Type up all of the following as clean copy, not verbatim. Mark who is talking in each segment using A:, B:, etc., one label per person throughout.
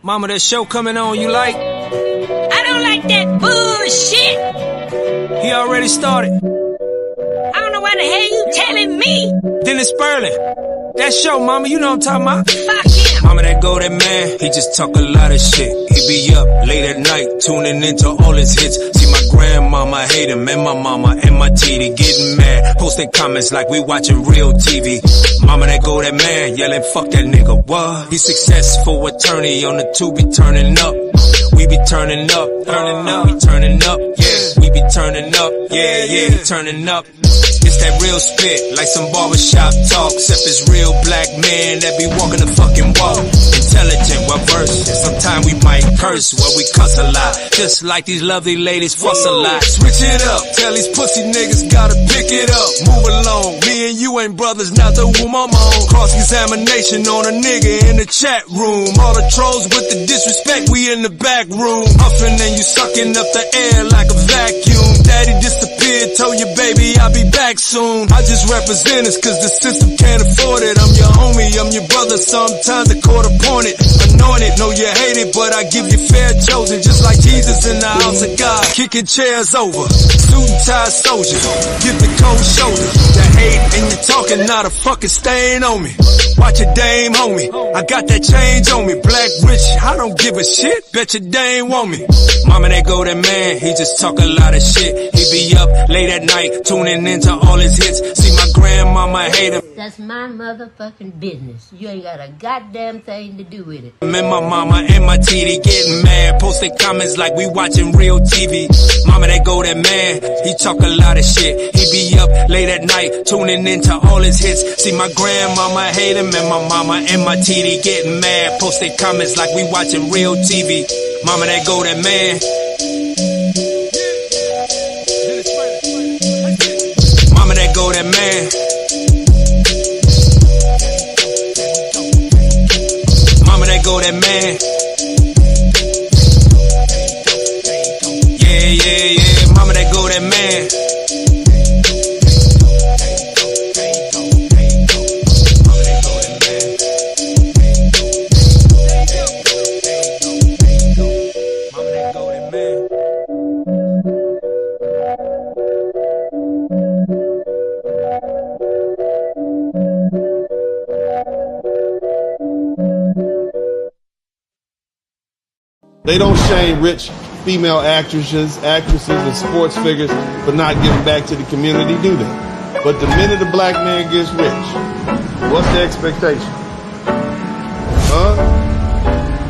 A: Mama, that show coming on, you like?
B: I don't like that bullshit.
A: He already started.
B: I don't know why the hell you telling me.
A: Dennis Sperling. That show, mama, you know what I'm talking about.
B: Fuck him.
A: Mama, that go, that man, he just talk a lot of shit. He be up late at night, tuning into all his hits. See my grandmama hate him, and my mama and my TD getting mad, posting comments like we watching real TV. Mama, that go, that man, yelling fuck that nigga, what? He successful attorney on the tube, be turning up. We be turning up, we turning up, yeah. We be turning up, yeah, turning up. It's that real spit, like some barbershop talk. Except it's real black men that be walking the fucking walk. Intelligent, well versed, and sometimes we might curse. Well, we cuss a lot, just like these lovely ladies fuss a lot. Switch it up, tell these pussy niggas gotta pick it up. Move along, me and you ain't brothers, not the womb I'm on. Cross-examination on a nigga in the chat room. All the trolls with the disrespect, we in the back room. Huffing and you sucking up the air like a vacuum. Daddy disappeared, told you baby I'll be back soon. I just represent us cause the system can't afford it. I'm your homie, I'm your brother, sometimes the court appointed. Anointed, know you hate it, but I give you fair chosen. Just like Jesus in the house of God, kicking chairs over. Suit and tie soldiers, give the cold shoulder. The hate and you talking, not a fucking stain on me. Watch your dame, homie, I got that change on me. Black rich, I don't give a shit, bet your dame want me. Mama, that go, that man, he just talk a lot of shit. He be up late at night, tuning into all his hits. See my grandmama hate him.
B: That's my motherfucking business. You ain't got a goddamn thing to do with it.
A: And my mama and my TD getting mad, posting comments like we watching real TV. Mama, that go, that man, he talk a lot of shit. He be up late at night, tuning into all his hits. See my grandmama hate him, and my mama and my TD getting mad, posting comments like we watching real TV. Mama, that go, that man. Mama, that go, that man. Mama, that go, that man. Yeah. Mama, that go, that man.
C: They don't shame rich female actresses and sports figures for not giving back to the community, do they? But the minute a black man gets rich, what's the expectation?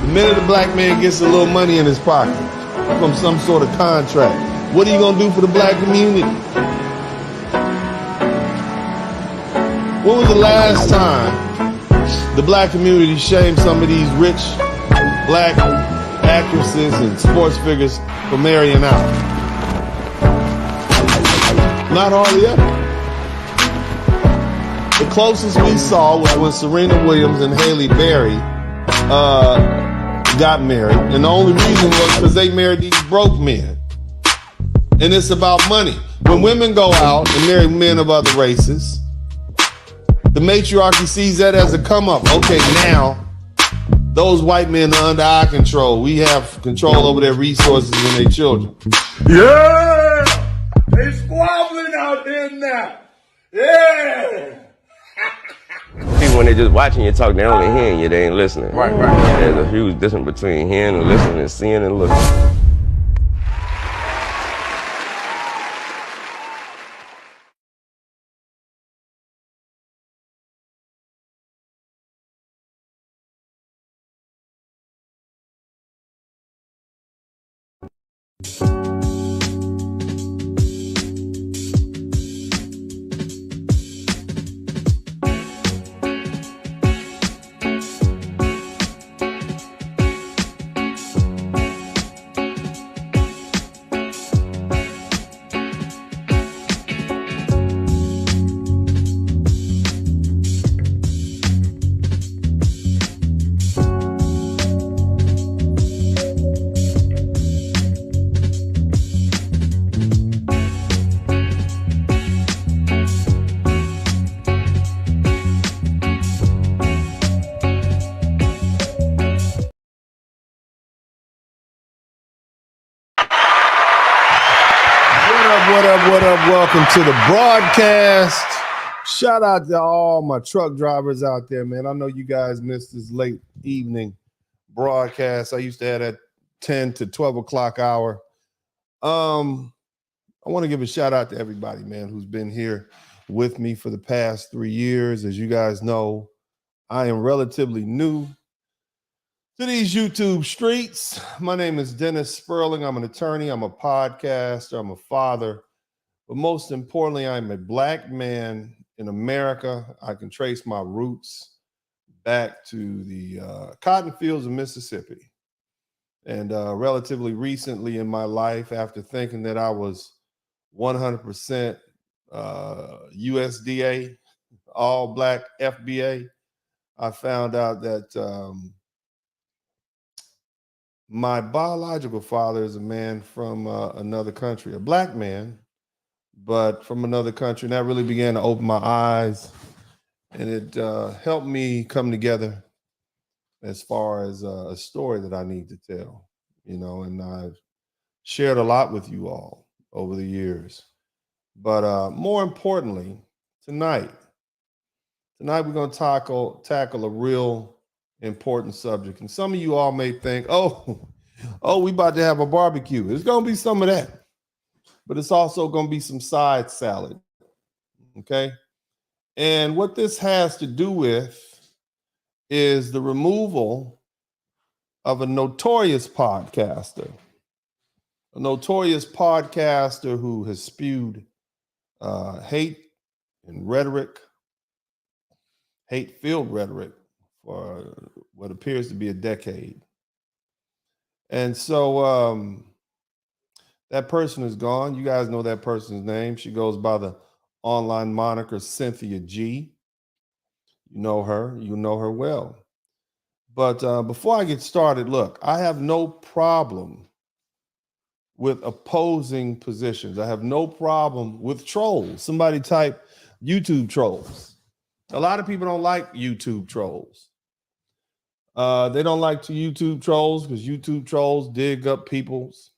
C: The minute a black man gets a little money in his pocket from some sort of contract, what are you going to do for the black community? When was the last time the black community shamed some of these rich black actresses and sports figures for marrying out? Not hardly ever. The closest we saw was when Serena Williams and Halle Berry got married, and the only reason was because they married these broke men. And it's about money. When women go out and marry men of other races, the matriarchy sees that as a come up. Okay, now those white men are under our control. We have control over their resources and their children.
D: Yeah! They squabbling out there now. Yeah!
E: People, when they just watching you talk, they only hearing you, they ain't listening. Right. There's a huge difference between hearing and listening and seeing and looking.
C: Welcome to the broadcast. Shout out to all my truck drivers out there, man. I know you guys missed this late evening broadcast. I used to have that 10 to 12 o'clock hour. I want to give a shout out to everybody, man, who's been here with me for the past 3 years. As you guys know, I am relatively new to these YouTube streets. My name is Dennis Sperling. I'm an attorney. I'm a podcaster. I'm a father. But most importantly, I'm a Black man in America. I can trace my roots back to the cotton fields of Mississippi. And relatively recently in my life, after thinking that I was 100% USDA, all Black FBA, I found out that my biological father is a man from another country, a Black man, but from another country. And that really began to open my eyes, and it helped me come together as far as a story that I need to tell, you know, and I've shared a lot with you all over the years. But more importantly, tonight we're going to tackle a real important subject. And some of you all may think, oh, we about to have a barbecue. There's going to be some of that, but it's also going to be some side salad. Okay. And what this has to do with is the removal of a notorious podcaster who has spewed hate and rhetoric, hate-filled rhetoric for what appears to be a decade. And so that person is gone. You guys know that person's name. She goes by the online moniker CYNTHIA G. You know her well. But before I get started, look, I have no problem with opposing positions. I have no problem with trolls. Somebody type YouTube trolls. A lot of people don't like YouTube trolls. They don't like to YouTube trolls because YouTube trolls dig up people's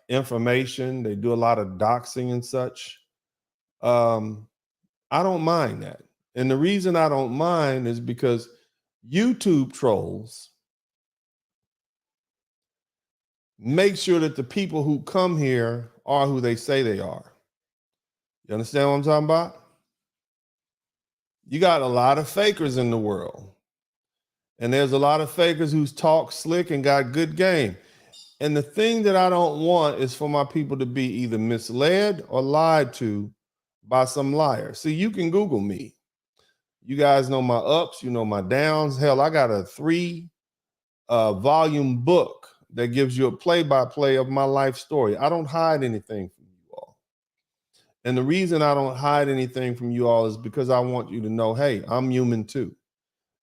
C: information. They do a lot of doxing and such. I don't mind that. And the reason I don't mind is because YouTube trolls make sure that the people who come here are who they say they are. You understand what I'm talking about? You got a lot of fakers in the world. And there's a lot of fakers who talk slick and got good game. And the thing that I don't want is for my people to be either misled or lied to by some liar. See, you can Google me. You guys know my ups, you know my downs. Hell, I got a 3-volume book that gives you a play-by-play of my life story. I don't hide anything from you all. And the reason I don't hide anything from you all is because I want you to know, hey, I'm human too.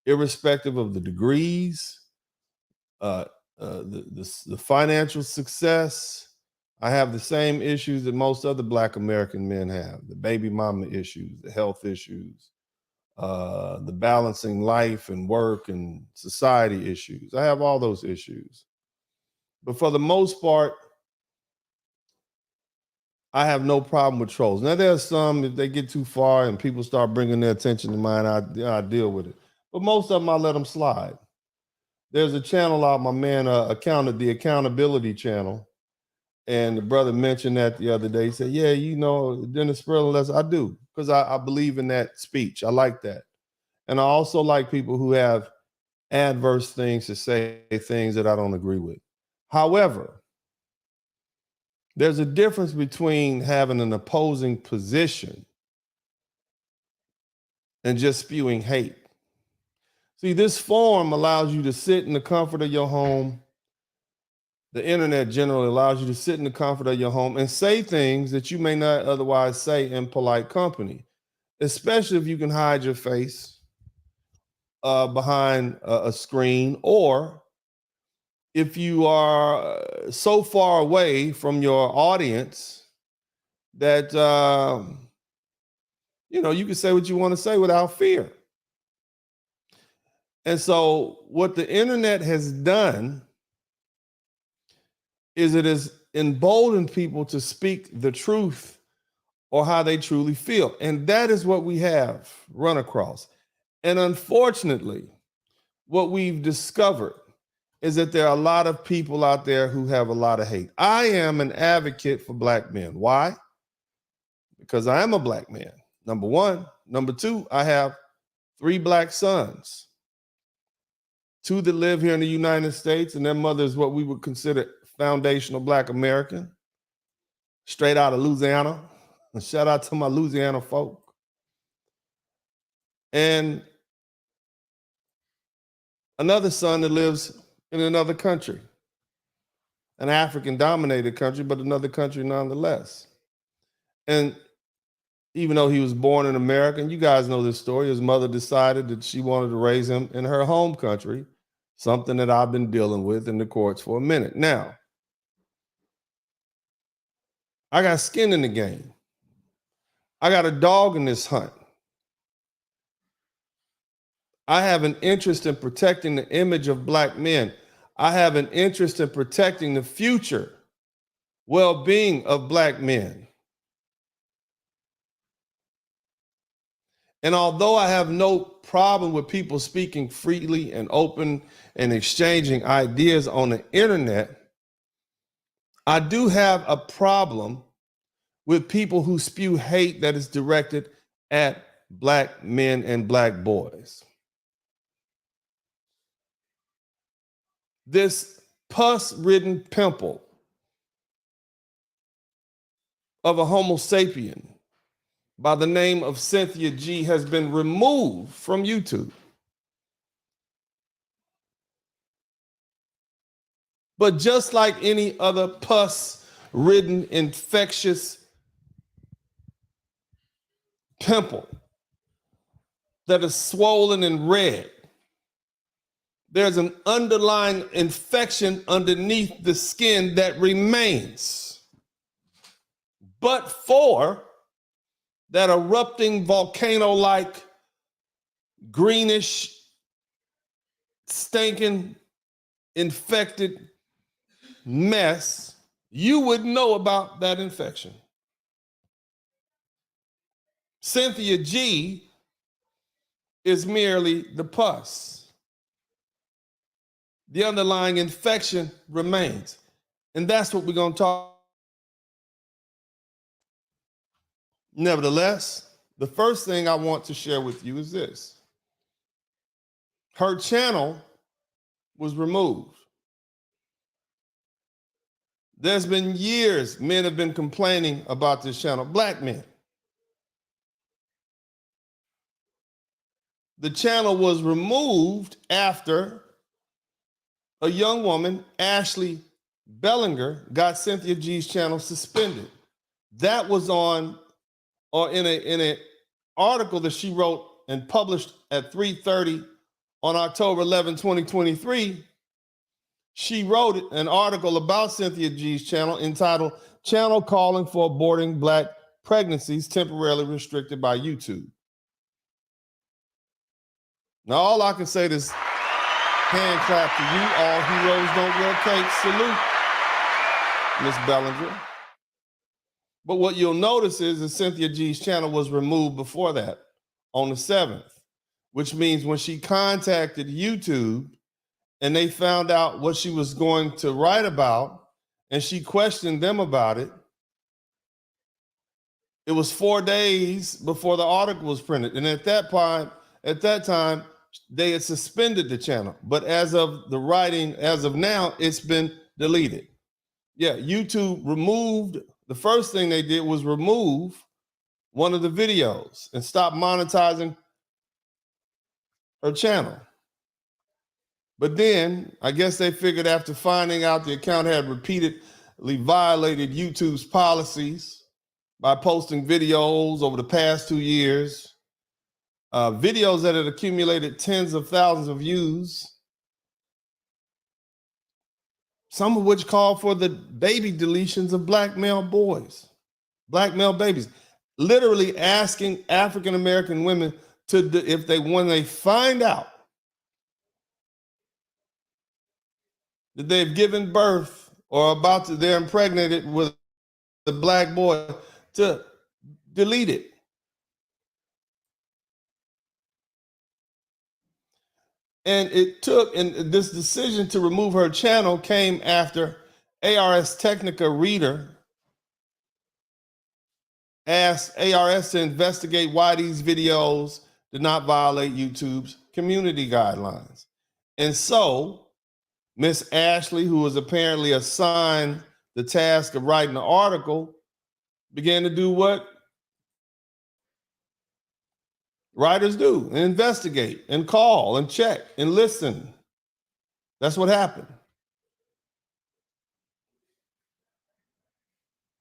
C: Irrespective of the degrees, the financial success, I have the same issues that most other Black American men have: the baby mama issues, the health issues, the balancing life and work and society issues. I have all those issues. But for the most part, I have no problem with trolls. Now, there's some, if they get too far and people start bringing their attention to mine, I deal with it. But most of them, I let them slide. There's a channel out, my man, the Accountability Channel. And the brother mentioned that the other day. He said, yeah, you know, Dennis Sperling, I do, because I believe in that speech. I like that. And I also like people who have adverse things to say, things that I don't agree with. However, there's a difference between having an opposing position and just spewing hate. See, this forum allows you to sit in the comfort of your home. The internet generally allows you to sit in the comfort of your home and say things that you may not otherwise say in polite company, especially if you can hide your face behind a screen, or if you are so far away from your audience that, you can say what you want to say without fear. And so what the internet has done is it has emboldened people to speak the truth or how they truly feel. And that is what we have run across. And unfortunately, what we've discovered is that there are a lot of people out there who have a lot of hate. I am an advocate for black men. Why? Because I am a black man, number one. Number two, I have 3 black sons, 2 that live here in the United States, and their mother is what we would consider foundational black American, straight out of Louisiana. Shout out to my Louisiana folk. And another son that lives in another country, an African-dominated country, but another country nonetheless. And even though he was born in America, and you guys know this story, his mother decided that she wanted to raise him in her home country, something that I've been dealing with in the courts for a minute. Now, I got skin in the game. I got a dog in this hunt. I have an interest in protecting the image of black men. I have an interest in protecting the future well-being of black men. And although I have no problem with people speaking freely and open and exchanging ideas on the internet, I do have a problem with people who spew hate that is directed at black men and black boys. This pus-ridden pimple of a Homo sapien by the name of Cynthia G has been removed from YouTube. But just like any other pus-ridden infectious pimple that is swollen and red, there's an underlying infection underneath the skin that remains. But for that erupting volcano-like greenish, stinking, infected mess, you would know about that infection. Cynthia G is merely the pus. The underlying infection remains. And that's what we're going to talk. Nevertheless, the first thing I want to share with you is this. Her channel was removed. There's been years men have been complaining about this channel, black men. The channel was removed after a young woman, Ashley Bellinger, got Cynthia G's channel suspended. That was on, or in an article that she wrote and published at 3:30 on October 11, 2023, she wrote an article about Cynthia G's channel entitled "Channel Calling for Aborting Black Pregnancies Temporarily Restricted by YouTube." Now, all I can say is hand clap to you. All heroes don't wear capes. Salute, Miss Bellinger. But what you'll notice is that Cynthia G's channel was removed before that on the 7th, which means when she contacted YouTube and they found out what she was going to write about and she questioned them about it, it was 4 days before the article was printed. And at that time, they had suspended the channel. But as of the writing, as of now, it's been deleted. Yeah, YouTube removed, the first thing they did was remove one of the videos and stop monetizing her channel. But then I guess they figured after finding out the account had repeatedly violated YouTube's policies by posting videos over the past 2 years, videos that had accumulated tens of thousands of views, some of which called for the baby deletions of black male boys, black male babies, literally asking African-American women to, when they find out that they've given birth or they're impregnated with a black boy, to delete it. And this decision to remove her channel came after ARS Technica reader asked ARS to investigate why these videos did not violate YouTube's community guidelines. And so Miss Ashley, who was apparently assigned the task of writing the article, began to do what writers do, and investigate and call and check and listen. That's what happened.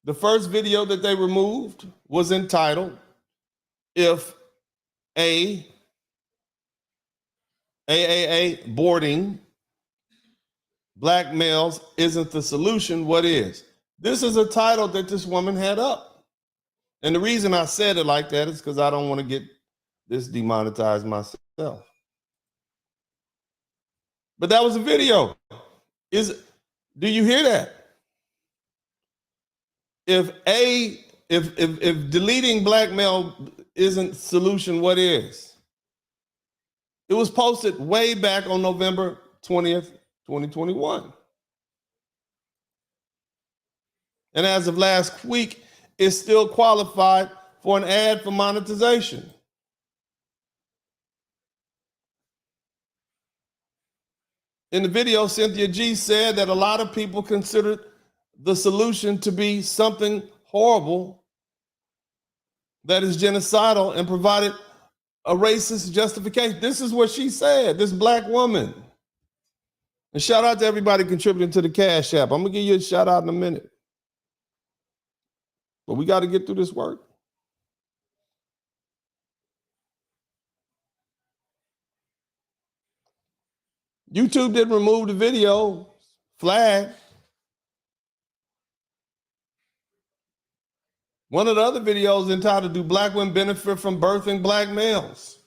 C: The first video that they removed was entitled, "If AAA boarding black males isn't the solution, what is?" This is a title that this woman had up. And the reason I said it like that is because I don't want to get this demonetized myself. But that was a video. Do you hear that? If deleting black male isn't solution, what is? It was posted way back on November 20th, 2021. And as of last week, it's still qualified for an ad for monetization. In the video, Cynthia G said that a lot of people considered the solution to be something horrible that is genocidal and provided a racist justification. This is what she said, this black woman. And shout out to everybody contributing to the Cash App. I'm going to give you a shout out in a minute. But we got to get through this work. YouTube didn't remove the video flag. One of the other videos entitled, "Do Black Women Benefit from Birthing Black Males?"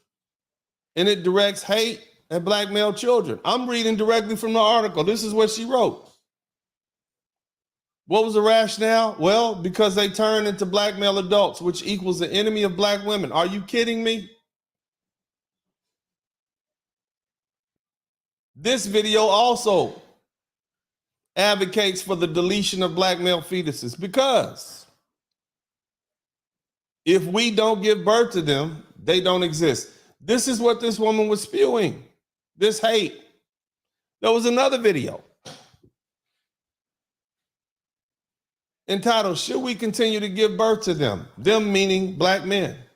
C: And it directs hate at black male children. I'm reading directly from the article. This is what she wrote. What was the rationale? Well, because they turn into black male adults, which equals the enemy of black women. Are you kidding me? This video also advocates for the deletion of black male fetuses, because if we don't give birth to them, they don't exist. This is what this woman was spewing, this hate. There was another video entitled, "Should we continue to give birth to them?" Them meaning black men.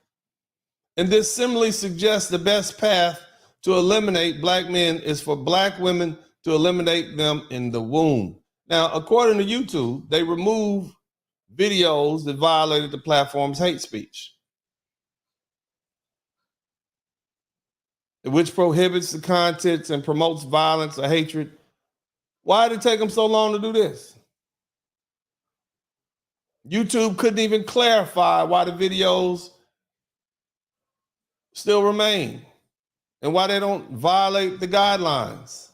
C: And this similarly suggests the best path to eliminate black men is for black women to eliminate them in the womb. Now, according to YouTube, they removed videos that violated the platform's hate speech, which prohibits the contents and promotes violence or hatred. Why did it take them so long to do this? YouTube couldn't even clarify why the videos still remain and why they don't violate the guidelines.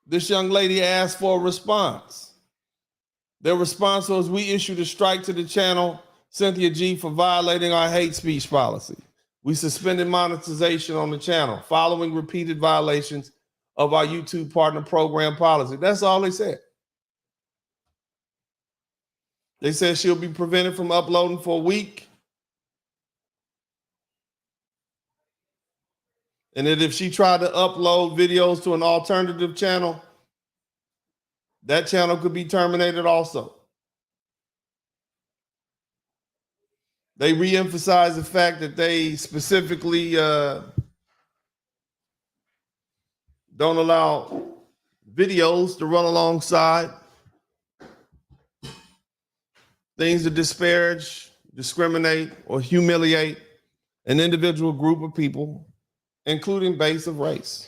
C: This young lady asked for a response. Their response was, "We issued a strike to the channel Cynthia G for violating our hate speech policy. We suspended monetization on the channel following repeated violations of our YouTube partner program policy." That's all they said. They said she'll be prevented from uploading for a week, and that if she tried to upload videos to an alternative channel, that channel could be terminated also. They re-emphasized the fact that they specifically don't allow videos to run alongside things that disparage, discriminate, or humiliate an individual group of people, including base of race.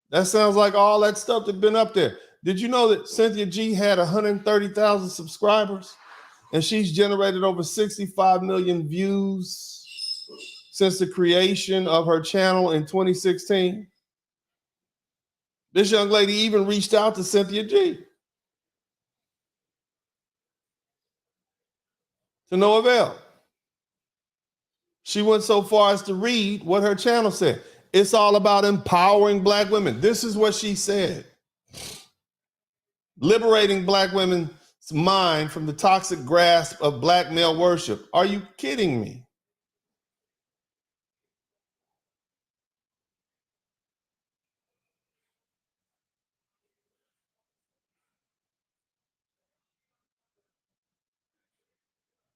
C: That sounds like all that stuff that's been up there. Did you know that Cynthia G had 130,000 subscribers and she's generated over 65 million views since the creation of her channel in 2016. This young lady even reached out to Cynthia G. To no avail. She went so far as to read what her channel said. It's all about empowering black women. This is what she said. Liberating black women's mind from the toxic grasp of black male worship. Are you kidding me?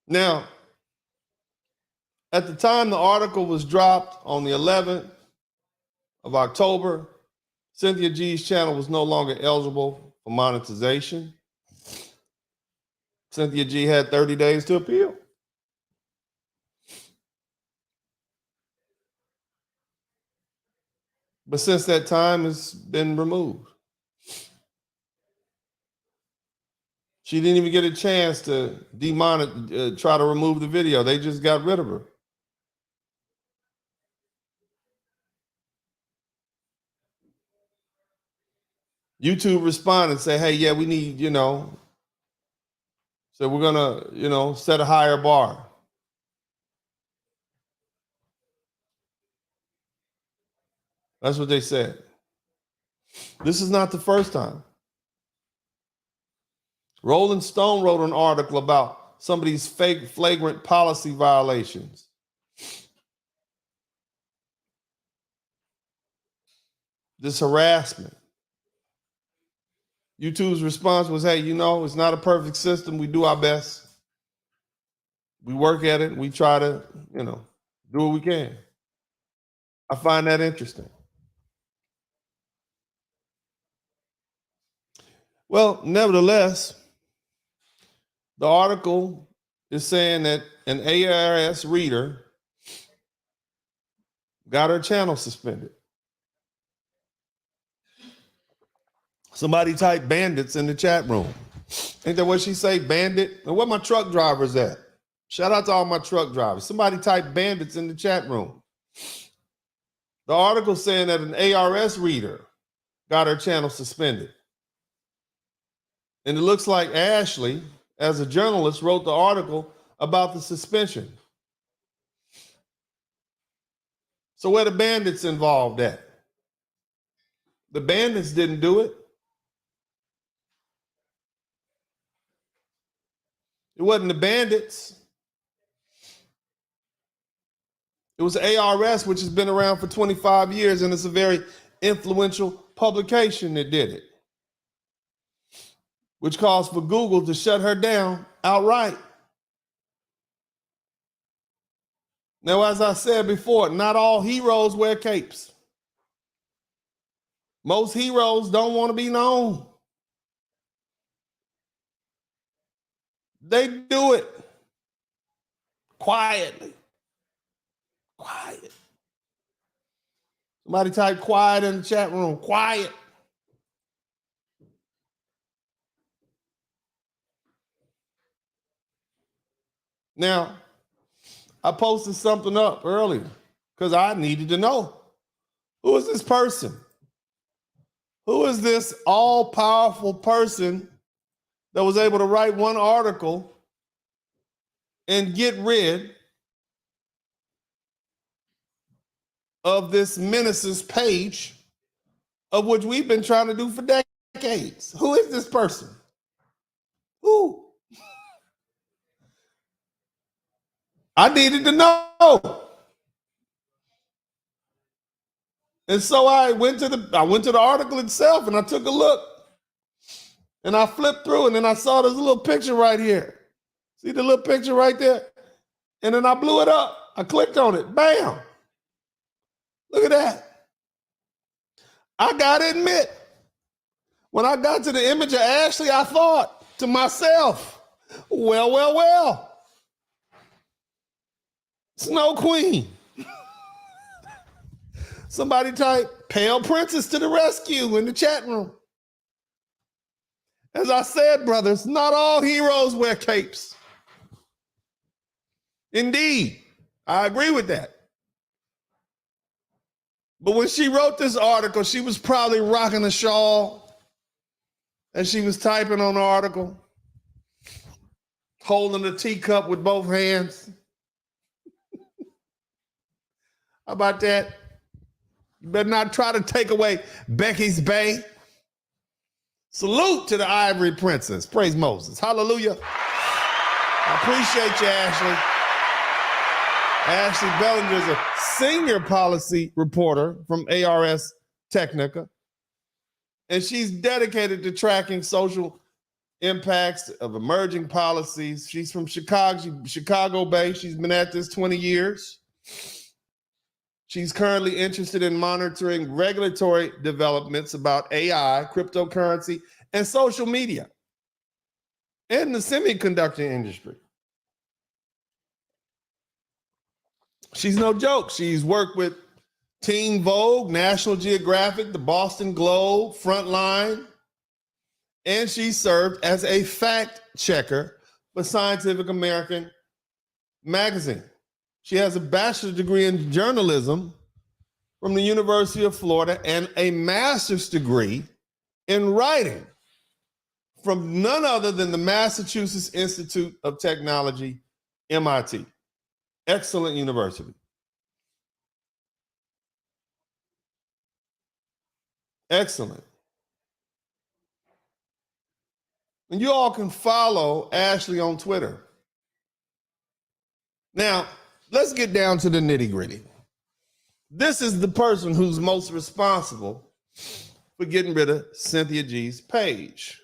C: Now, at the time the article was dropped on the 11th of October, Cynthia G's channel was no longer eligible for monetization. Cynthia G had 30 days to appeal. But since that time, it's been removed. She didn't even get a chance to try to remove the video. They just got rid of her. YouTube responded and say, hey, yeah, we need, so we're gonna, set a higher bar. That's what they said. This is not the first time. Rolling Stone wrote an article about some of these fake, flagrant policy violations. This harassment. YouTube's response was, hey, it's not a perfect system. We do our best. We work at it. We try to, do what we can. I find that interesting. Well, nevertheless, the article is saying that an ARS reader got her channel suspended. Somebody typed bandits in the chat room. Ain't that what she say, bandit? And where my truck drivers at? Shout out to all my truck drivers. Somebody typed bandits in the chat room. The article saying that an ARS reader got her channel suspended. And it looks like Ashley, as a journalist, wrote the article about the suspension. So where the bandits involved at? The bandits didn't do it. It wasn't the bandits. It was ARS, which has been around for 25 years, and it's a very influential publication that did it, which calls for Google to shut her down outright. Now, as I said before, not all heroes wear capes. Most heroes don't want to be known. They do it quietly. Quiet. Somebody type quiet in the chat room. Quiet. Now, I posted something up earlier because I needed to know, who is this person? Who is this all-powerful person that was able to write one article and get rid of this menace's page, of which we've been trying to do for decades? Who is this person? Who? I needed to know. And so I went to the article itself and I took a look. And I flipped through and then I saw this little picture right here. See the little picture right there? And then I blew it up. I clicked on it. Bam. Look at that. I gotta admit, when I got to the image of Ashley, I thought to myself, well. Snow Queen. Somebody type Pale Princess to the rescue in the chat room. As I said, brothers, not all heroes wear capes. Indeed, I agree with that. But when she wrote this article, she was probably rocking a shawl and she was typing on the article, holding a teacup with both hands. How about that? You better not try to take away Becky's Bay. Salute to the Ivory Princess. Praise Moses. Hallelujah. I appreciate you, Ashley. Ashley Bellinger is a senior policy reporter from ARS Technica, and she's dedicated to tracking social impacts of emerging policies. She's from Chicago based. She's been at this 20 years. She's currently interested in monitoring regulatory developments about AI, cryptocurrency, and social media in the semiconductor industry. She's no joke. She's worked with Teen Vogue, National Geographic, the Boston Globe, Frontline, and she served as a fact checker for Scientific American magazine. She has a bachelor's degree in journalism from the University of Florida and a master's degree in writing from none other than the Massachusetts Institute of Technology, MIT. Excellent university. Excellent. And you all can follow Ashley on Twitter. Now, let's get down to the nitty-gritty. This is the person who's most responsible for getting rid of Cynthia G's page.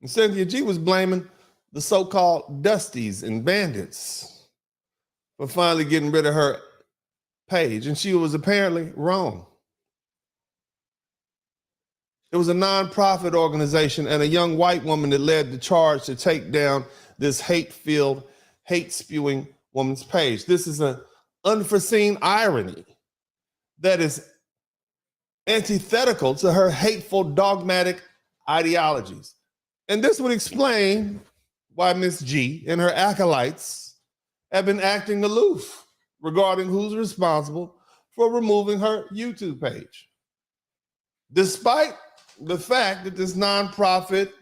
C: And Cynthia G was blaming the so-called Dusties and Bandits for finally getting rid of her page, and she was apparently wrong. It was a nonprofit organization and a young white woman that led the charge to take down this hate-filled, hate-spewing woman's page. This is an unforeseen irony that is antithetical to her hateful, dogmatic ideologies. And this would explain why Miss G and her acolytes have been acting aloof regarding who's responsible for removing her YouTube page. Despite the fact that this nonprofit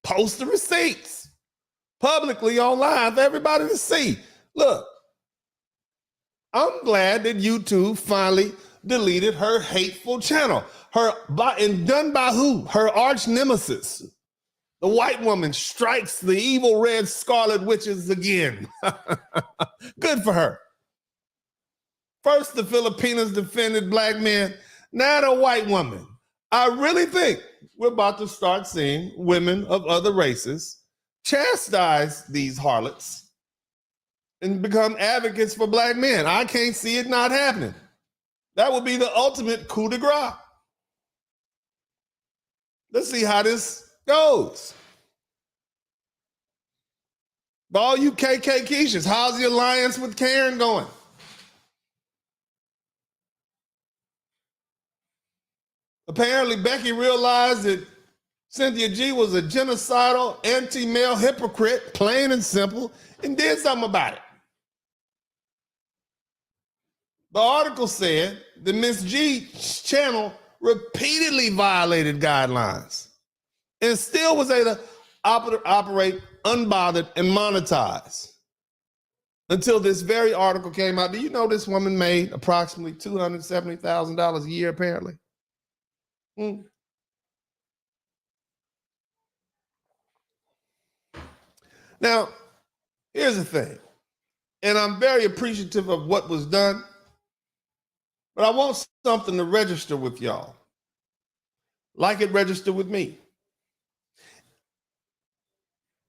C: posts the receipts publicly online for everybody to see. Look, I'm glad that YouTube finally deleted her hateful channel. And done by who? Her arch nemesis. The white woman strikes the evil red scarlet witches again. Good for her. First, the Filipinas defended black men. Now the white woman. I really think we're about to start seeing women of other races chastise these harlots and become advocates for black men. I can't see it not happening. That would be the ultimate coup de grace. Let's see how this goes. But all you KK Keishas, how's the alliance with Karen going? Apparently, Becky realized that Cynthia G was a genocidal, anti-male hypocrite, plain and simple, and did something about it. The article said that Miss G's channel repeatedly violated guidelines and still was able to operate unbothered and monetize until this very article came out. Do you know this woman made approximately $270,000 a year, apparently? Now, here's the thing, and I'm very appreciative of what was done, but I want something to register with y'all, like it registered with me.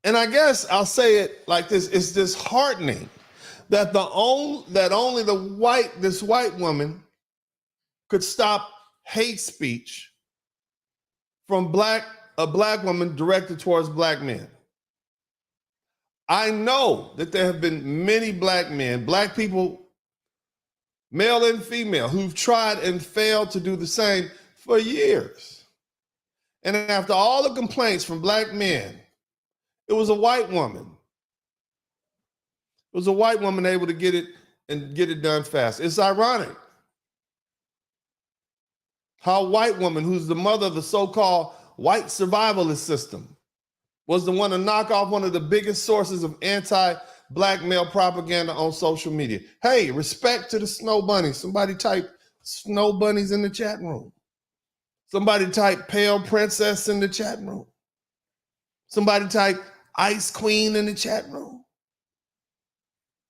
C: And I guess I'll say it like this: it's disheartening that only this white woman could stop hate speech from a black woman directed towards black men. I know that there have been many black men, black people, male and female, who've tried and failed to do the same for years. And after all the complaints from black men, it was a white woman. It was a white woman able to get it and get it done fast. It's ironic how a white woman, who's the mother of the so-called white survivalist system, was the one to knock off one of the biggest sources of anti-black male propaganda on social media. Hey, respect to the snow bunnies. Somebody type snow bunnies in the chat room. Somebody type pale princess in the chat room. Somebody type ice queen in the chat room.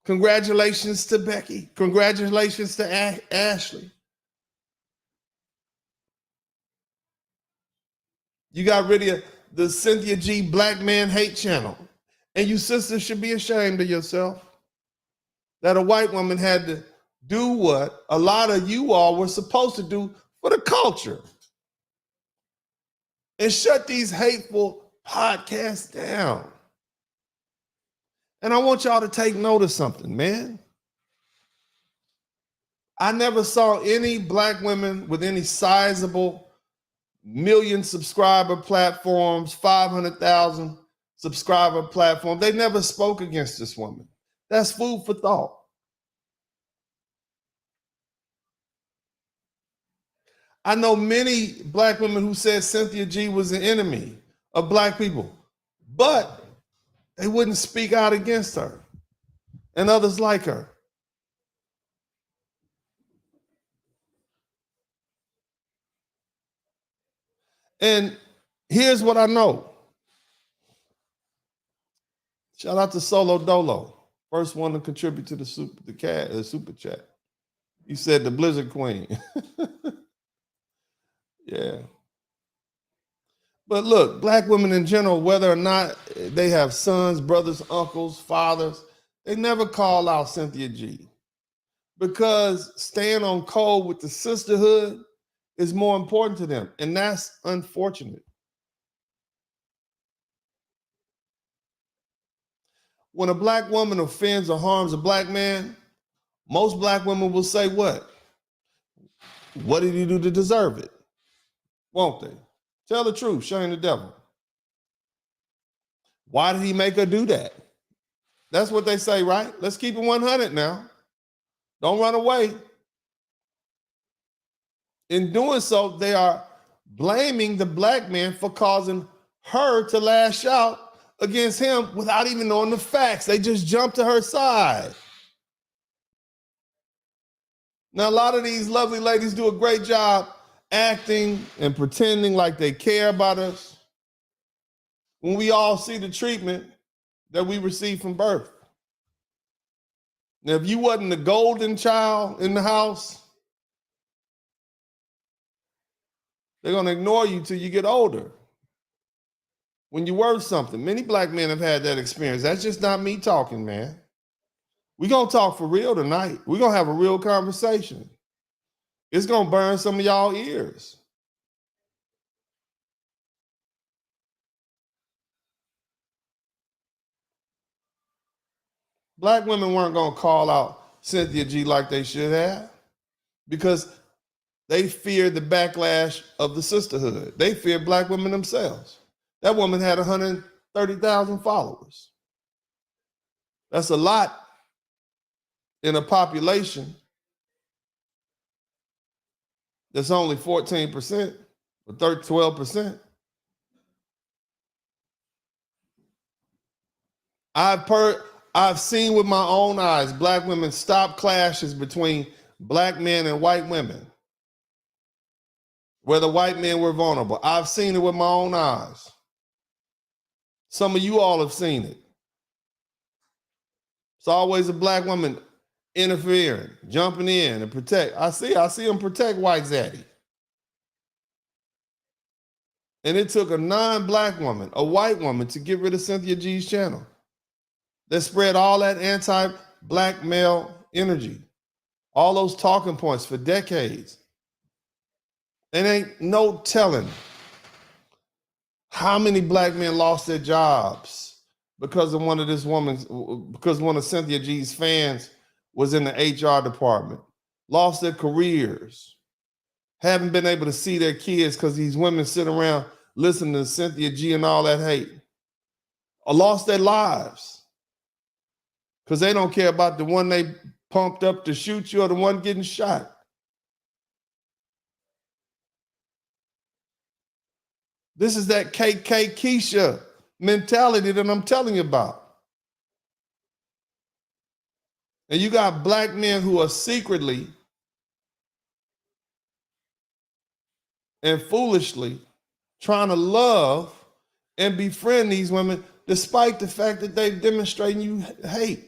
C: Congratulations to Becky. Congratulations to Ashley. You got rid of the CYNTHIA G Black Man Hate channel. And you sisters should be ashamed of yourself that a white woman had to do what a lot of you all were supposed to do for the culture. And shut these hateful podcasts down. And I want y'all to take note of something, man. I never saw any black women with any sizable million subscriber platforms, 500,000 subscriber platform. They never spoke against this woman. That's food for thought. I know many black women who said Cynthia G was an enemy of black people, but they wouldn't speak out against her and others like her. And here's what I know. Shout out to Solo Dolo, first one to contribute to the super chat. He said the Blizzard Queen. Yeah. But look, black women in general, whether or not they have sons, brothers, uncles, fathers, they never call out Cynthia G, because staying on code with the sisterhood is more important to them. And that's unfortunate. When a black woman offends or harms a black man, most black women will say what? What did he do to deserve it? Won't they? Tell the truth, shame the devil. Why did he make her do that? That's what they say, right? Let's keep it 100 now. Don't run away. In doing so, they are blaming the black man for causing her to lash out against him without even knowing the facts. They just jump to her side. Now, a lot of these lovely ladies do a great job acting and pretending like they care about us when we all see the treatment that we receive from birth. Now, if you wasn't the golden child in the house, they're going to ignore you till you get older. When you're worth something. Many black men have had that experience. That's just not me talking, man. We're going to talk for real tonight. We're going to have a real conversation. It's going to burn some of y'all ears. Black women weren't going to call out Cynthia G like they should have, because they feared the backlash of the sisterhood. They feared black women themselves. That woman had 130,000 followers. That's a lot in a population that's only 14% or 12%. I've seen with my own eyes black women stop clashes between black men and white women, where the white men were vulnerable. I've seen it with my own eyes. Some of you all have seen it. It's always a black woman interfering, jumping in and protect. I see them protect white zaddy. And it took a non-black woman, a white woman, to get rid of Cynthia G's channel. That spread all that anti-black male energy, all those talking points for decades. And ain't no telling how many black men lost their jobs because of one of Cynthia G's fans was in the HR department, lost their careers, haven't been able to see their kids because these women sit around listening to Cynthia G and all that hate, or lost their lives because they don't care about the one they pumped up to shoot you or the one getting shot. This is that KK Keisha mentality that I'm telling you about. And you got black men who are secretly and foolishly trying to love and befriend these women despite the fact that they're demonstrating you hate.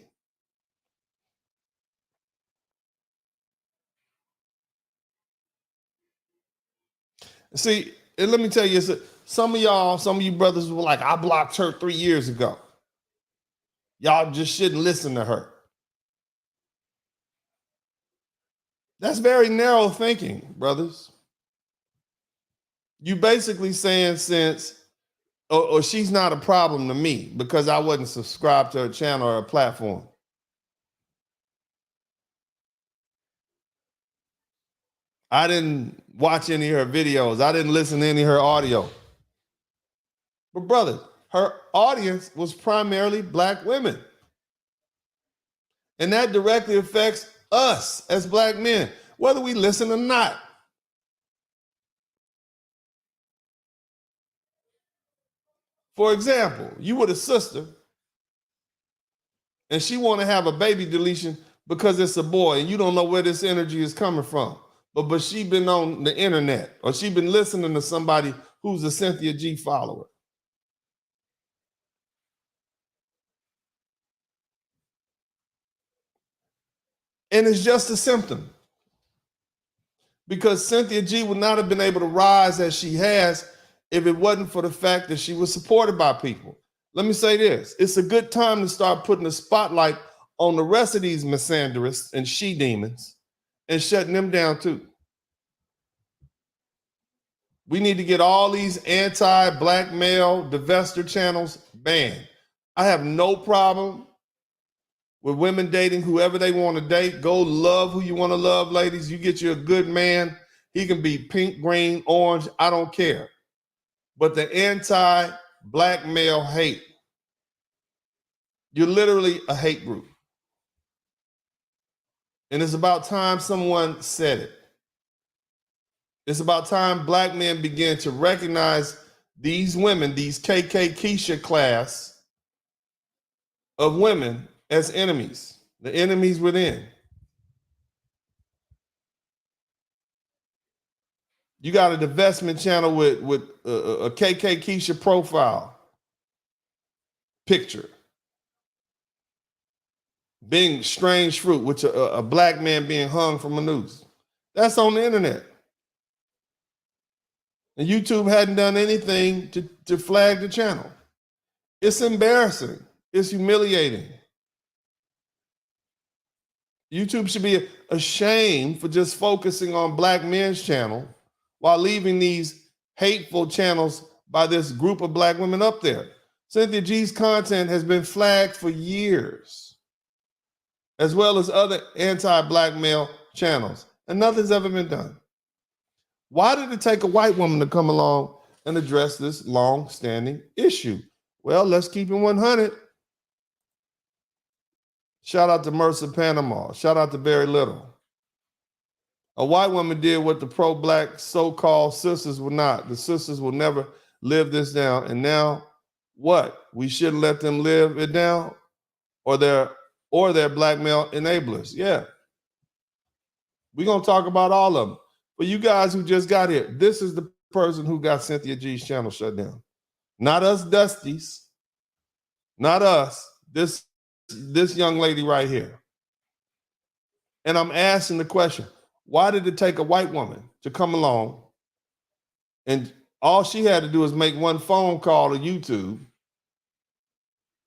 C: See, and let me tell you, some of you brothers were like, I blocked her 3 years ago. Y'all just shouldn't listen to her. That's very narrow thinking, brothers. You basically saying or she's not a problem to me because I wasn't subscribed to her channel or her platform. I didn't watch any of her videos. I didn't listen to any of her audio. But brother, her audience was primarily black women. And that directly affects us as black men, whether we listen or not. For example, you with a sister and she want to have a baby deletion because it's a boy and you don't know where this energy is coming from. But she been on the internet or she been listening to somebody who's a CYNTHIA G follower. And it's just a symptom. Because CYNTHIA G would not have been able to rise as she has if it wasn't for the fact that she was supported by people. Let me say this. It's a good time to start putting a spotlight on the rest of these misandrists and she-demons and shutting them down too. We need to get all these anti-black male divester channels banned. I have no problem with women dating whoever they want to date. Go love who you want to love, ladies. You get you a good man. He can be pink, green, orange. I don't care. But the anti-black male hate, you're literally a hate group. And it's about time someone said it. It's about time black men begin to recognize these women, these KK Keisha class of women as enemies, the enemies within. You got a divestment channel with a KK Keisha profile picture. Being strange fruit, which a black man being hung from a noose. That's on the internet. And YouTube hadn't done anything to flag the channel. It's embarrassing. It's humiliating. YouTube should be ashamed for just focusing on black men's channel while leaving these hateful channels by this group of black women up there. CYNTHIA G's content has been flagged for years, as well as other anti-black male channels, and nothing's ever been done. Why did it take a white woman to come along and address this long-standing issue? Well, let's keep it 100. Shout out to Mercer Panama. Shout out to Barry Little. A white woman did what the pro-black so-called sisters will not. The sisters will never live this down. And now what? We shouldn't let them live it down? Or their black male enablers? Yeah. We're going to talk about all of them. But you guys who just got here, this is the person who got CYNTHIA G's channel shut down. Not us Dusties. Not us. This young lady right here. And I'm asking the question, why did it take a white woman to come along and all she had to do is make one phone call to YouTube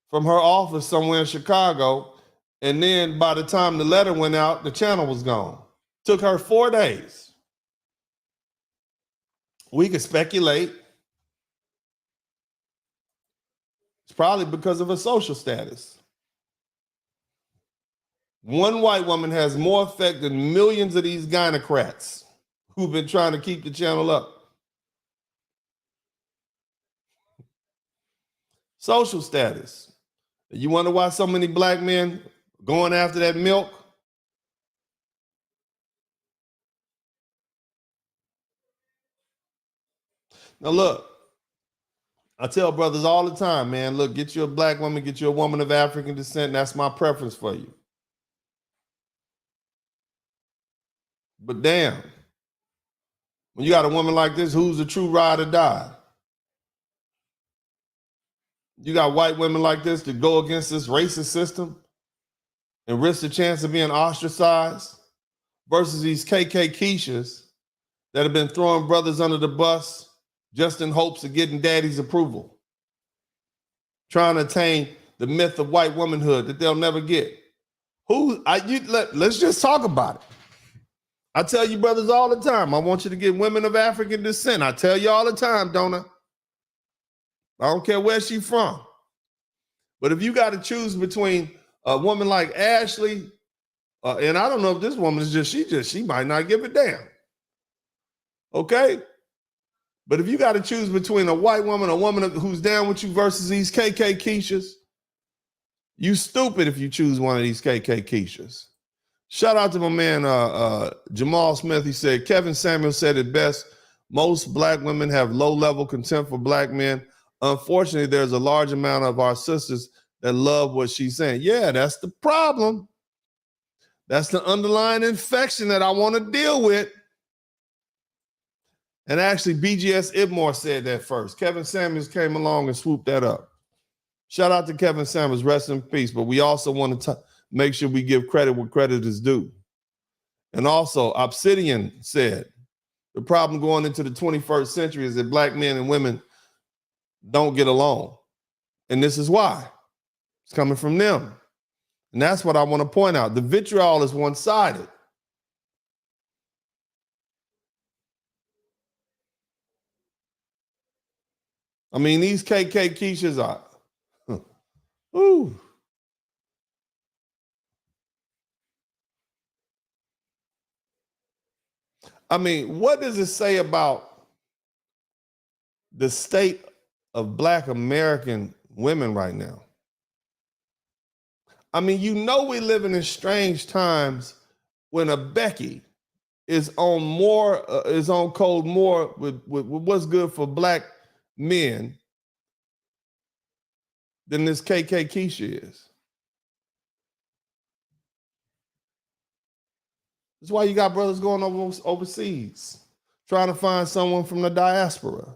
C: from her office somewhere in Chicago, and then by the time the letter went out, the channel was gone. Took her 4 days. We could speculate. It's probably because of her social status. One white woman has more effect than millions of these gynocrats who've been trying to keep the channel up. Social status. You wonder why so many black men going after that milk? Now look, I tell brothers all the time, man, look, get you a black woman, get you a woman of African descent. And that's my preference for you. But damn, when you got a woman like this, who's the true ride or die? You got white women like this to go against this racist system and risk the chance of being ostracized versus these KK Keishas that have been throwing brothers under the bus just in hopes of getting daddy's approval, trying to attain the myth of white womanhood that they'll never get. Let's just talk about it. I tell you brothers all the time, I want you to get women of African descent. I tell you all the time, don't I? I don't care where she's from. But if you got to choose between a woman like Ashley, and I don't know if this woman is she might not give a damn. Okay? But if you got to choose between a white woman, a woman who's down with you versus these KK Keishas, you stupid if you choose one of these KK Keishas. Shout out to my man Jamal Smith. He said, Kevin Samuel said it best. Most black women have low-level contempt for black men. Unfortunately, there's a large amount of our sisters that love what she's saying. Yeah, that's the problem. That's the underlying infection that I want to deal with. And actually, BGS Ibmore said that first. Kevin Samuels came along and swooped that up. Shout out to Kevin Samuels, rest in peace. But we also want to make sure we give credit where credit is due. And also, Obsidian said, the problem going into the 21st century is that black men and women don't get along. And this is why. It's coming from them. And that's what I want to point out. The vitriol is one-sided. I mean, these KK Keishas are, ooh. I mean, what does it say about the state of black American women right now? I mean, you know we're living in strange times when a Becky is on code more with what's good for black men than this KK Keisha is. That's why you got brothers going overseas, trying to find someone from the diaspora.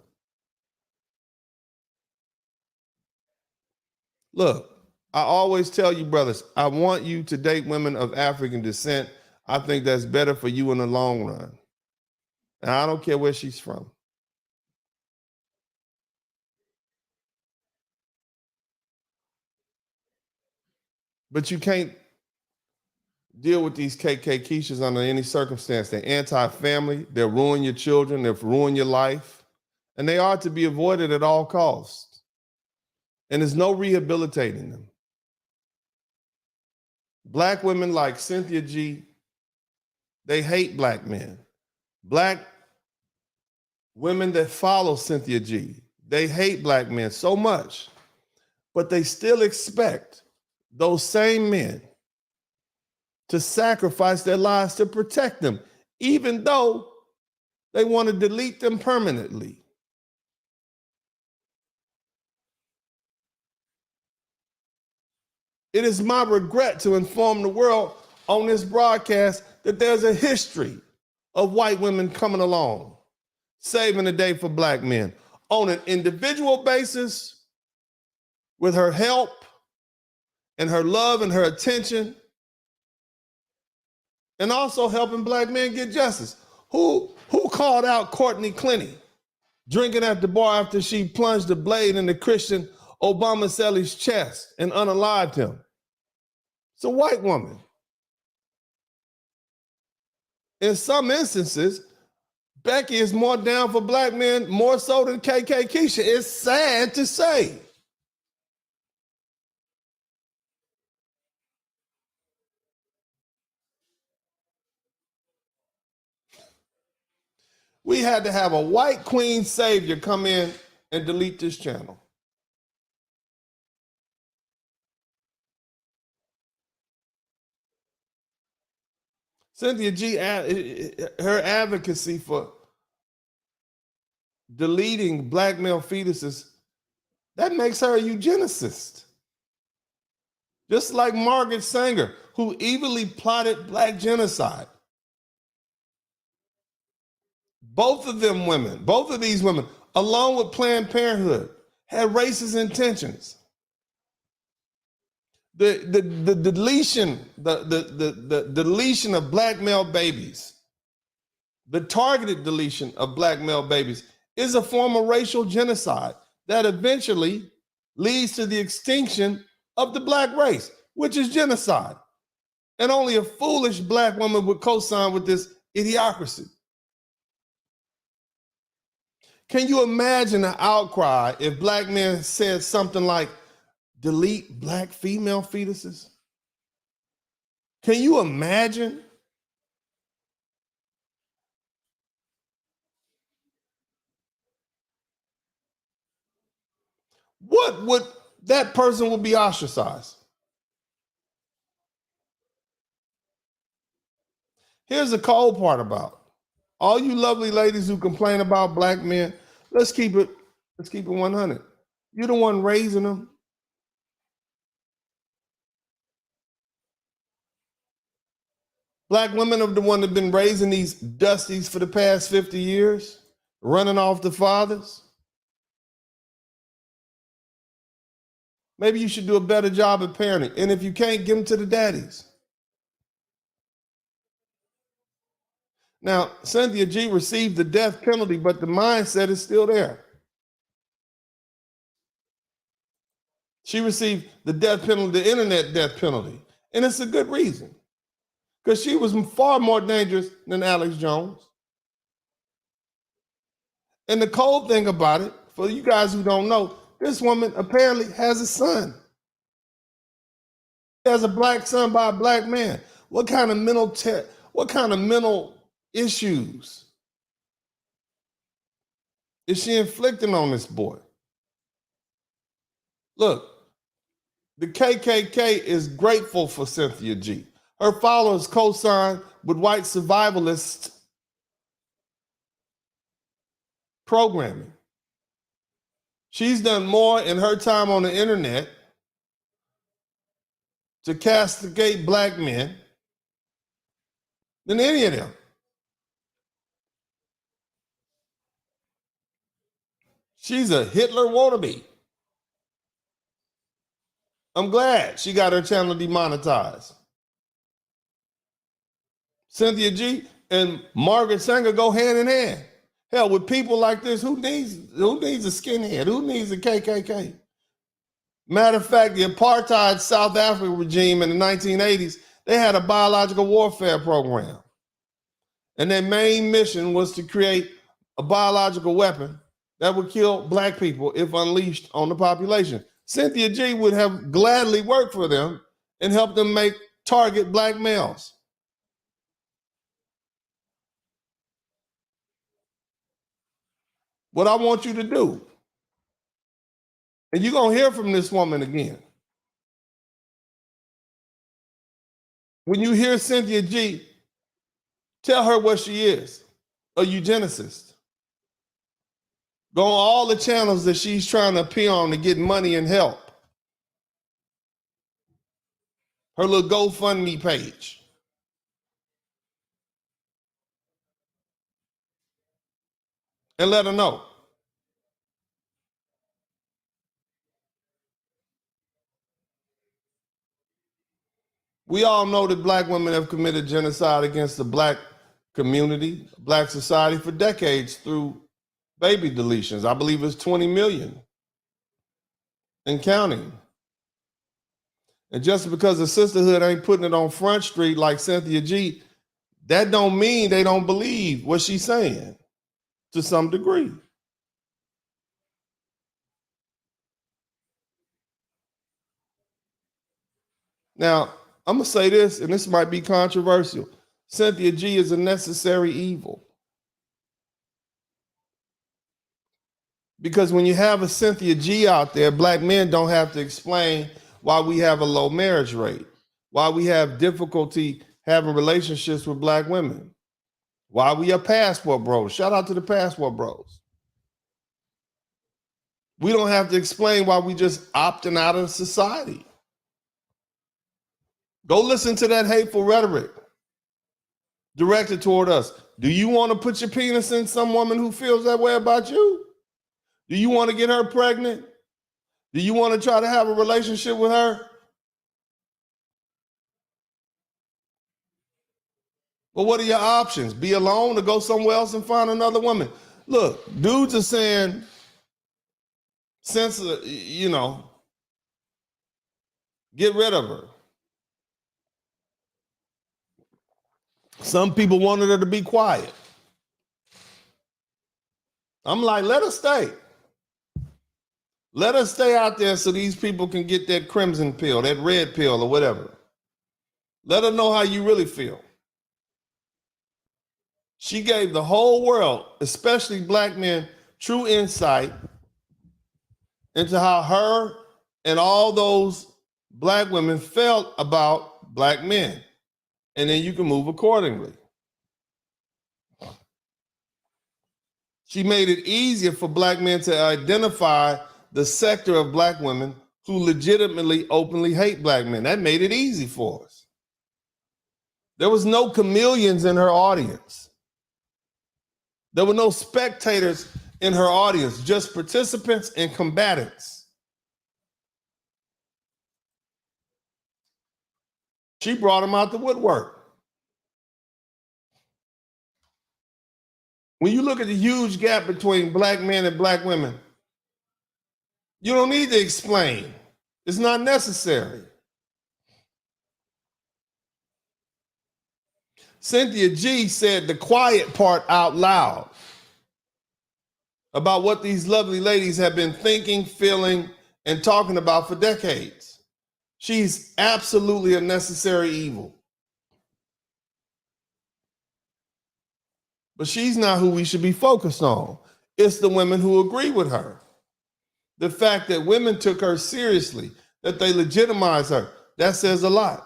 C: Look, I always tell you, brothers, I want you to date women of African descent. I think that's better for you in the long run. And I don't care where she's from. But you can't deal with these KK Keishas under any circumstance. They're anti-family. They'll ruin your children. They'll ruin your life. And they are to be avoided at all costs. And there's no rehabilitating them. Black women like CYNTHIA G, they hate black men. Black women that follow CYNTHIA G, they hate black men so much, but they still expect those same men to sacrifice their lives to protect them, even though they want to delete them permanently. It is my regret to inform the world on this broadcast that there's a history of white women coming along, saving the day for black men on an individual basis with her help and her love and her attention, and also helping black men get justice. Who called out Courtney Clenny drinking at the bar after she plunged a blade into Christian Obamaselli's chest and unalived him? It's a white woman. In some instances, Becky is more down for black men, more so than KK Keisha. It's sad to say. We had to have a white queen savior come in and delete this channel. CYNTHIA G, her advocacy for deleting black male fetuses, that makes her a eugenicist. Just like Margaret Sanger, who evilly plotted black genocide. Both of these women, along with Planned Parenthood, had racist intentions. The deletion of black male babies, the targeted deletion of black male babies, is a form of racial genocide that eventually leads to the extinction of the black race, which is genocide. And only a foolish black woman would co-sign with this idiocracy. Can you imagine an outcry if black men said something like, delete black female fetuses? Can you imagine? What would that person would be ostracized? Here's the cold part about it. All you lovely ladies who complain about black men, let's keep it 100. You're the one raising them. Black women are the one that have been raising these dusties for the past 50 years, running off the fathers. Maybe you should do a better job at parenting. And if you can't, give them to the daddies. Now, Cynthia G received the death penalty, but the mindset is still there. She received the death penalty, the internet death penalty. And it's a good reason. Because she was far more dangerous than Alex Jones. And the cold thing about it, for you guys who don't know, this woman apparently has a son. She has a black son by a black man. What kind of mental issues is she inflicting on this boy? Look, the KKK is grateful for Cynthia G. Her followers co-sign with white survivalist programming. She's done more in her time on the internet to castigate black men than any of them. She's a Hitler wannabe. I'm glad she got her channel demonetized. Cynthia G and Margaret Sanger go hand in hand. Hell, with people like this, who needs a skinhead? Who needs a KKK? Matter of fact, the apartheid South Africa regime in the 1980s, they had a biological warfare program. And their main mission was to create a biological weapon that would kill black people if unleashed on the population. Cynthia G would have gladly worked for them and helped them target black males. What I want you to do, and you're going to hear from this woman again. When you hear Cynthia G, tell her what she is, a eugenicist. Go on all the channels that she's trying to appear on to get money and help. Her little GoFundMe page. And let her know. We all know that black women have committed genocide against the black community, black society for decades through baby deletions. I believe it's 20 million and counting. And just because the sisterhood ain't putting it on Front Street like Cynthia G, that don't mean they don't believe what she's saying to some degree. Now, I'm going to say this, and this might be controversial. Cynthia G is a necessary evil. Because when you have a Cynthia G out there, black men don't have to explain why we have a low marriage rate, why we have difficulty having relationships with black women, why we are passport bros. Shout out to the passport bros. We don't have to explain why we just opting out of society. Go listen to that hateful rhetoric directed toward us. Do you want to put your penis in some woman who feels that way about you? Do you want to get her pregnant? Do you want to try to have a relationship with her? Well, what are your options? Be alone or go somewhere else and find another woman? Look, dudes are saying, get rid of her. Some people wanted her to be quiet. I'm like, let her stay. Let her stay out there so these people can get that crimson pill, that red pill or whatever. Let her know how you really feel. She gave the whole world, especially black men, true insight into how her and all those black women felt about black men. And then you can move accordingly. She made it easier for black men to identify the sector of black women who legitimately, openly hate black men. That made it easy for us. There was no chameleons in her audience. There were no spectators in her audience, just participants and combatants. She brought them out the woodwork. When you look at the huge gap between black men and black women, you don't need to explain. It's not necessary. Cynthia G said the quiet part out loud about what these lovely ladies have been thinking, feeling, and talking about for decades. She's absolutely a necessary evil. But she's not who we should be focused on. It's the women who agree with her. The fact that women took her seriously, that they legitimize her, that says a lot.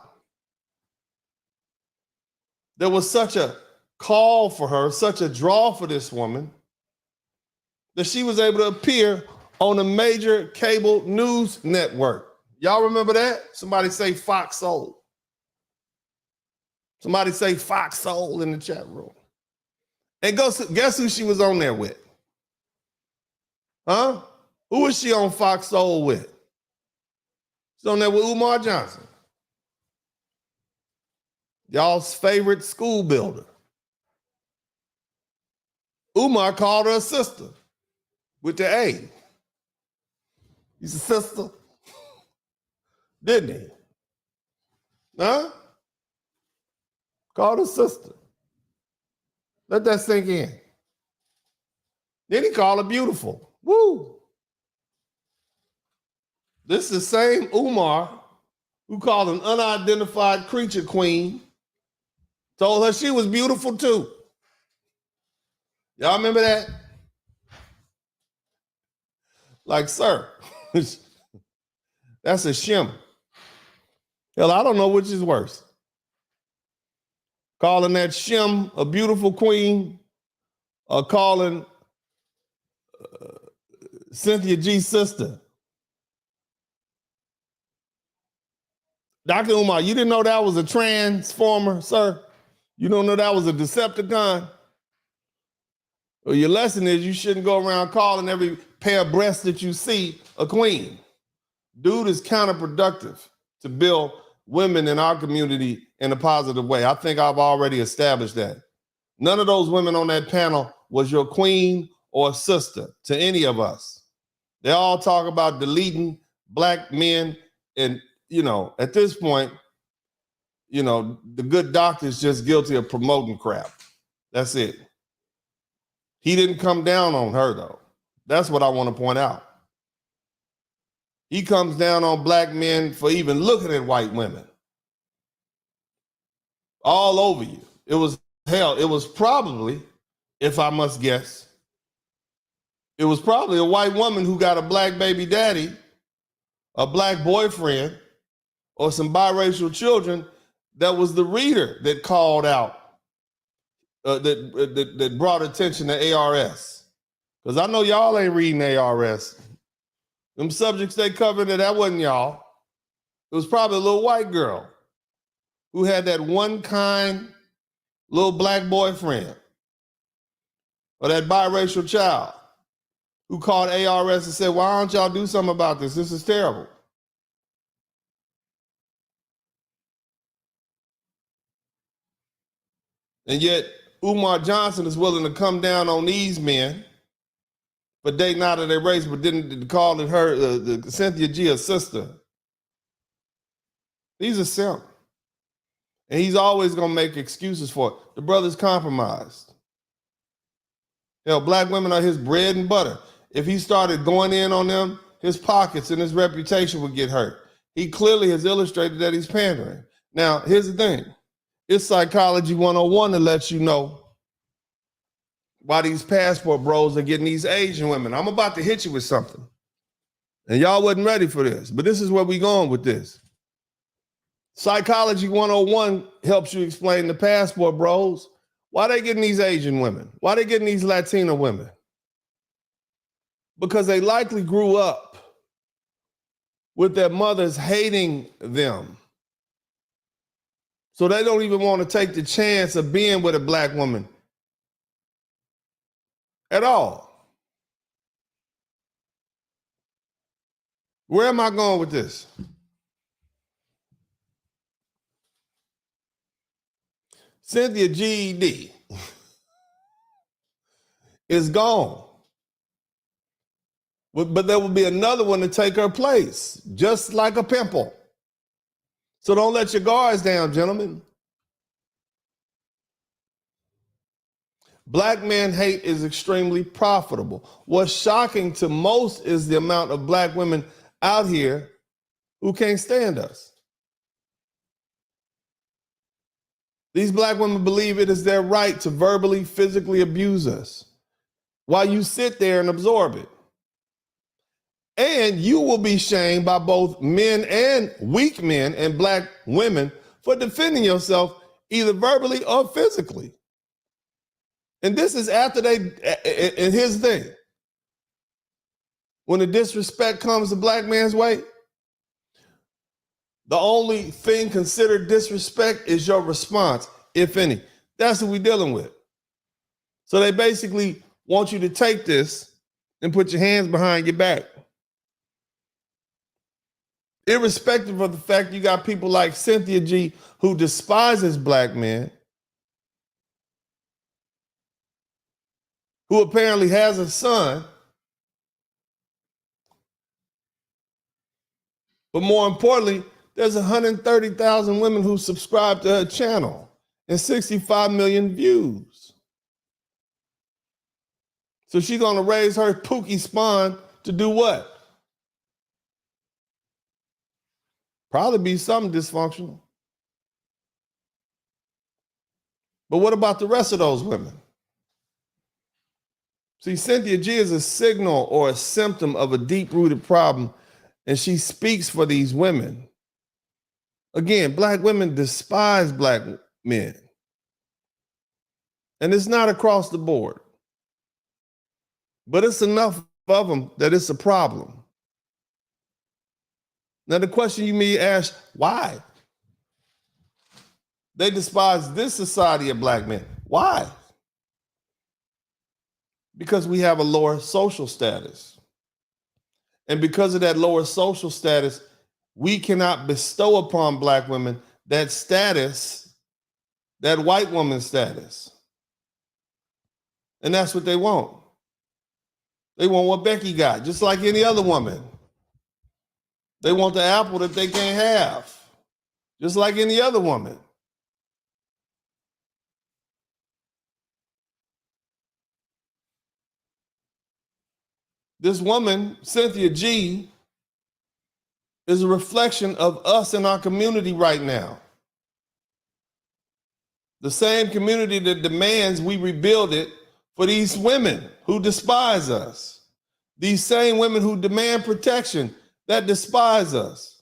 C: There was such a call for her, such a draw for this woman, that she was able to appear on a major cable news network. Y'all remember that? Somebody say Fox Soul. Somebody say Fox Soul in the chat room. And guess who she was on there with? Huh? Who was she on Fox Soul with? She's on there with Umar Johnson, y'all's favorite school builder. Umar called her a sister with the A. He's a sister, didn't he? Huh? Called her sister. Let that sink in. Then he called her beautiful. Woo! This is the same Umar who called an unidentified creature queen, told her she was beautiful too. Y'all remember that? Like, sir, that's a shim. Hell, I don't know which is worse. Calling that shim a beautiful queen or calling Cynthia G's sister. Dr. Umar, you didn't know that was a transformer, sir? You don't know that was a Decepticon? Well, your lesson is you shouldn't go around calling every pair of breasts that you see a queen. Dude is counterproductive to build women in our community in a positive way. I think I've already established that. None of those women on that panel was your queen or sister to any of us. They all talk about deleting black men and, at this point, the good doctor is just guilty of promoting crap. That's it. He didn't come down on her, though. That's what I want to point out. He comes down on black men for even looking at white women. All over you. It was probably, if I must guess, it was probably a white woman who got a black baby daddy, a black boyfriend, or some biracial children that was the reader that called out, that brought attention to ARS. Because I know y'all ain't reading ARS. Them subjects they covered, that wasn't y'all. It was probably a little white girl who had that one kind little black boyfriend or that biracial child who called ARS and said, why don't y'all do something about this? This is terrible. And yet Umar Johnson is willing to come down on these men for dating out of their race, but didn't call it her, the Cynthia G, a sister. He's a simp. And he's always going to make excuses for it. The brother's compromised. Hell, black women are his bread and butter. If he started going in on them, his pockets and his reputation would get hurt. He clearly has illustrated that he's pandering. Now, here's the thing. It's Psychology 101 to let you know why these passport bros are getting these Asian women. I'm about to hit you with something. And y'all wasn't ready for this, but this is where we going with this. Psychology 101 helps you explain the passport bros. Why they getting these Asian women? Why they getting these Latina women? Because they likely grew up with their mothers hating them. So they don't even want to take the chance of being with a black woman at all. Where am I going with this? Cynthia GED is gone. But there will be another one to take her place, just like a pimple. So don't let your guards down, gentlemen. Black men hate is extremely profitable. What's shocking to most is the amount of black women out here who can't stand us. These black women believe it is their right to verbally, physically abuse us while you sit there and absorb it. And you will be shamed by both men and weak men and black women for defending yourself either verbally or physically. And this is after and here's the thing. When the disrespect comes the black man's way, the only thing considered disrespect is your response, if any. That's what we're dealing with. So they basically want you to take this and put your hands behind your back. Irrespective of the fact you got people like Cynthia G who despises black men, who apparently has a son, but more importantly, there's 130,000 women who subscribe to her channel and 65 million views. So she's going to raise her pookie spawn to do what? Probably be something dysfunctional. But what about the rest of those women? See, Cynthia G is a signal or a symptom of a deep-rooted problem, and she speaks for these women. Again, black women despise black men. And it's not across the board. But it's enough of them that it's a problem. Now, the question you may ask, why? They despise this society of black men. Why? Because we have a lower social status. And because of that lower social status, we cannot bestow upon black women that status, that white woman status. And that's what they want. They want what Becky got, just like any other woman. They want the apple that they can't have, just like any other woman. This woman, Cynthia G, is a reflection of us in our community right now. The same community that demands we rebuild it for these women who despise us. These same women who demand protection that despise us.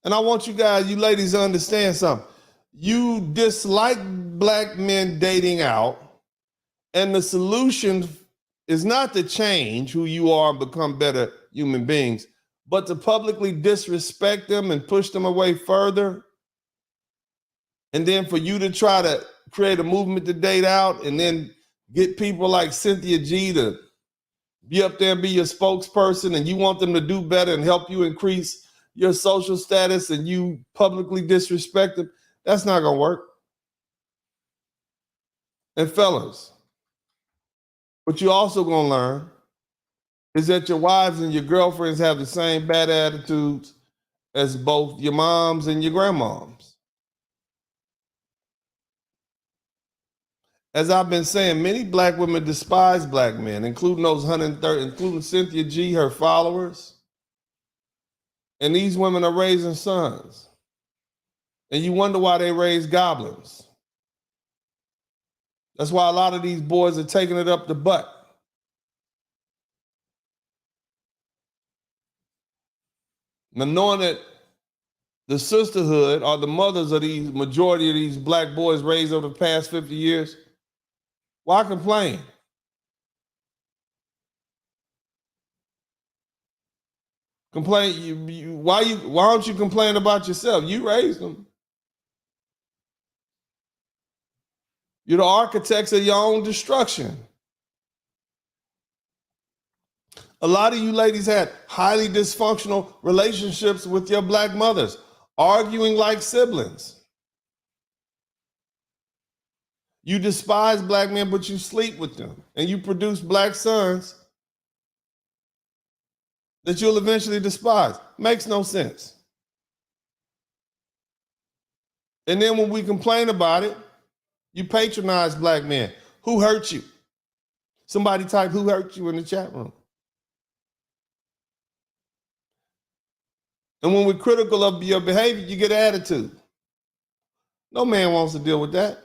C: And I want you guys, you ladies, to understand something. You dislike black men dating out, And the solution is not to change who you are and become better human beings, but to publicly disrespect them and push them away further. And then for you to try to create a movement to date out and then get people like Cynthia G to be up there and be your spokesperson, and you want them to do better and help you increase your social status, and you publicly disrespect them, that's not going to work. And fellas, what you also going to learn is that your wives and your girlfriends have the same bad attitudes as both your moms and your grandmoms. As I've been saying, many black women despise black men, including those 130, including Cynthia G, her followers. And these women are raising sons. And you wonder why they raise goblins. That's why a lot of these boys are taking it up the butt. Now, knowing that the sisterhood or the mothers of these majority of these black boys raised over the past 50 years, why complain? Why don't you complain about yourself? You raised them. You're the architects of your own destruction. A lot of you ladies had highly dysfunctional relationships with your black mothers, arguing like siblings. You despise black men, but you sleep with them, and you produce black sons that you'll eventually despise. Makes no sense. And then when we complain about it, you patronize black men. Who hurt you? Somebody type "who hurt you" in the chat room. And when we're critical of your behavior, you get attitude. No man wants to deal with that.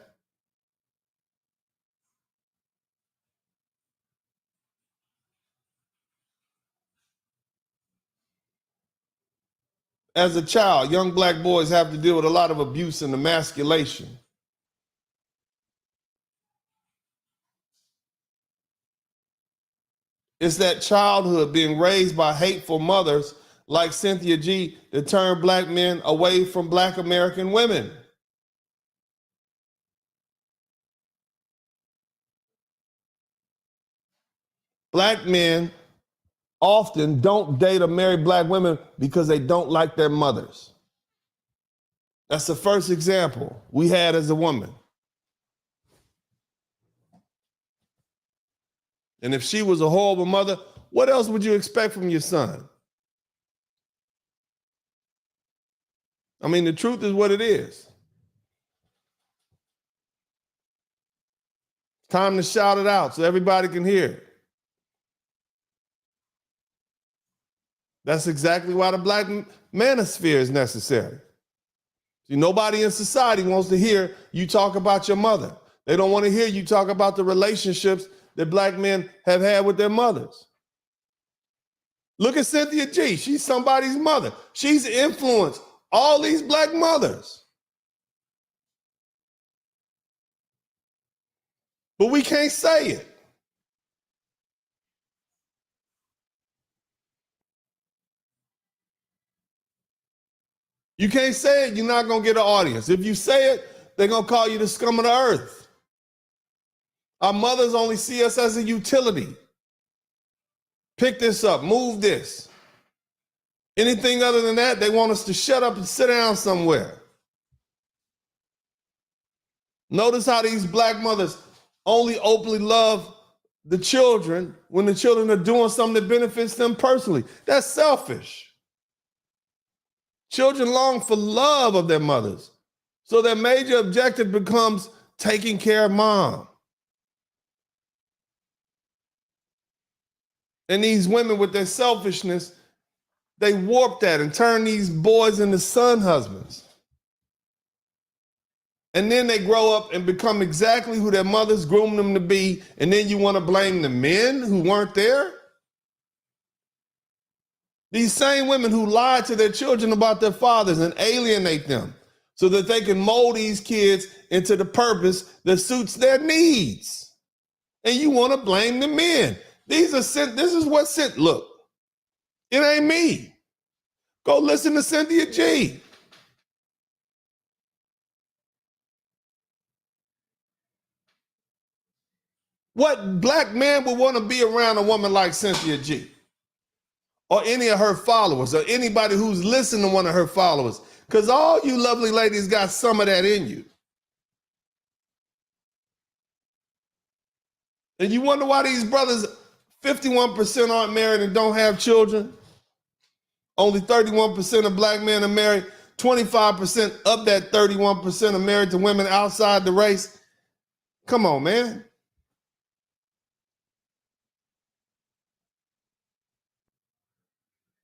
C: As a child, young black boys have to deal with a lot of abuse and emasculation. It's that childhood being raised by hateful mothers like Cynthia G that turn black men away from black American women. Black men often don't date or marry black women because they don't like their mothers. That's the first example we had as a woman. And if she was a horrible mother, what else would you expect from your son? I mean, the truth is what it is. Time to shout it out so everybody can hear it. That's exactly why the black manosphere is necessary. See, nobody in society wants to hear you talk about your mother. They don't want to hear you talk about the relationships that black men have had with their mothers. Look at Cynthia G. She's somebody's mother. She's influenced all these black mothers. But we can't say it. You can't say it, you're not going to get an audience. If you say it, they're going to call you the scum of the earth. Our mothers only see us as a utility. Pick this up, move this. Anything other than that, they want us to shut up and sit down somewhere. Notice how these black mothers only openly love the children when the children are doing something that benefits them personally. That's selfish. Children long for love of their mothers. So their major objective becomes taking care of mom. And these women with their selfishness, they warp that and turn these boys into son husbands. And then they grow up and become exactly who their mothers groomed them to be. And then you want to blame the men who weren't there? These same women who lie to their children about their fathers and alienate them so that they can mold these kids into the purpose that suits their needs. And you want to blame the men. This is what sent. Look, it ain't me. Go listen to Cynthia G. What black man would want to be around a woman like Cynthia G? Or any of her followers, or anybody who's listening to one of her followers? Because all you lovely ladies got some of that in you. And you wonder why these brothers, 51% aren't married and don't have children. Only 31% of black men are married. 25% of that 31% are married to women outside the race. Come on, man.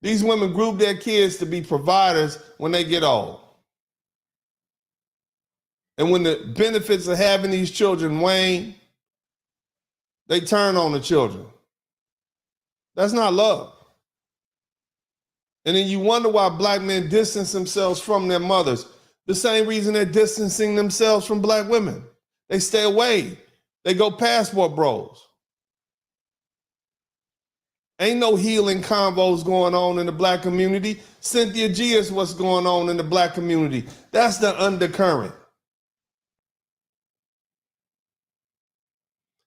C: These women group their kids to be providers when they get old. And when the benefits of having these children wane, they turn on the children. That's not love. And then you wonder why black men distance themselves from their mothers. The same reason they're distancing themselves from black women. They stay away. They go passport bros. Ain't no healing convos going on in the black community. Cynthia G is what's going on in the black community. That's the undercurrent.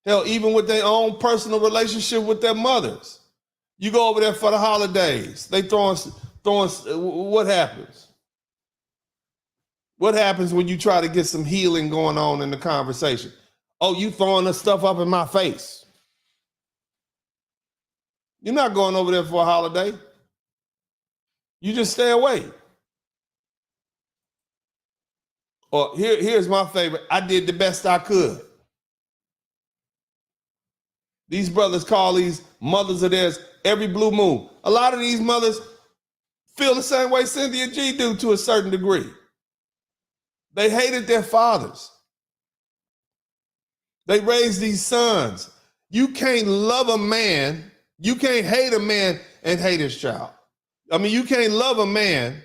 C: Hell, even with their own personal relationship with their mothers. You go over there for the holidays. They throwing, what happens? What happens when you try to get some healing going on in the conversation? Oh, you throwing this stuff up in my face. You're not going over there for a holiday. You just stay away. Or here's my favorite. I did the best I could. These brothers call these mothers of theirs every blue moon. A lot of these mothers feel the same way Cynthia G do to a certain degree. They hated their fathers. They raised these sons. You can't love a man. You can't hate a man and hate his child. I mean, you can't love a man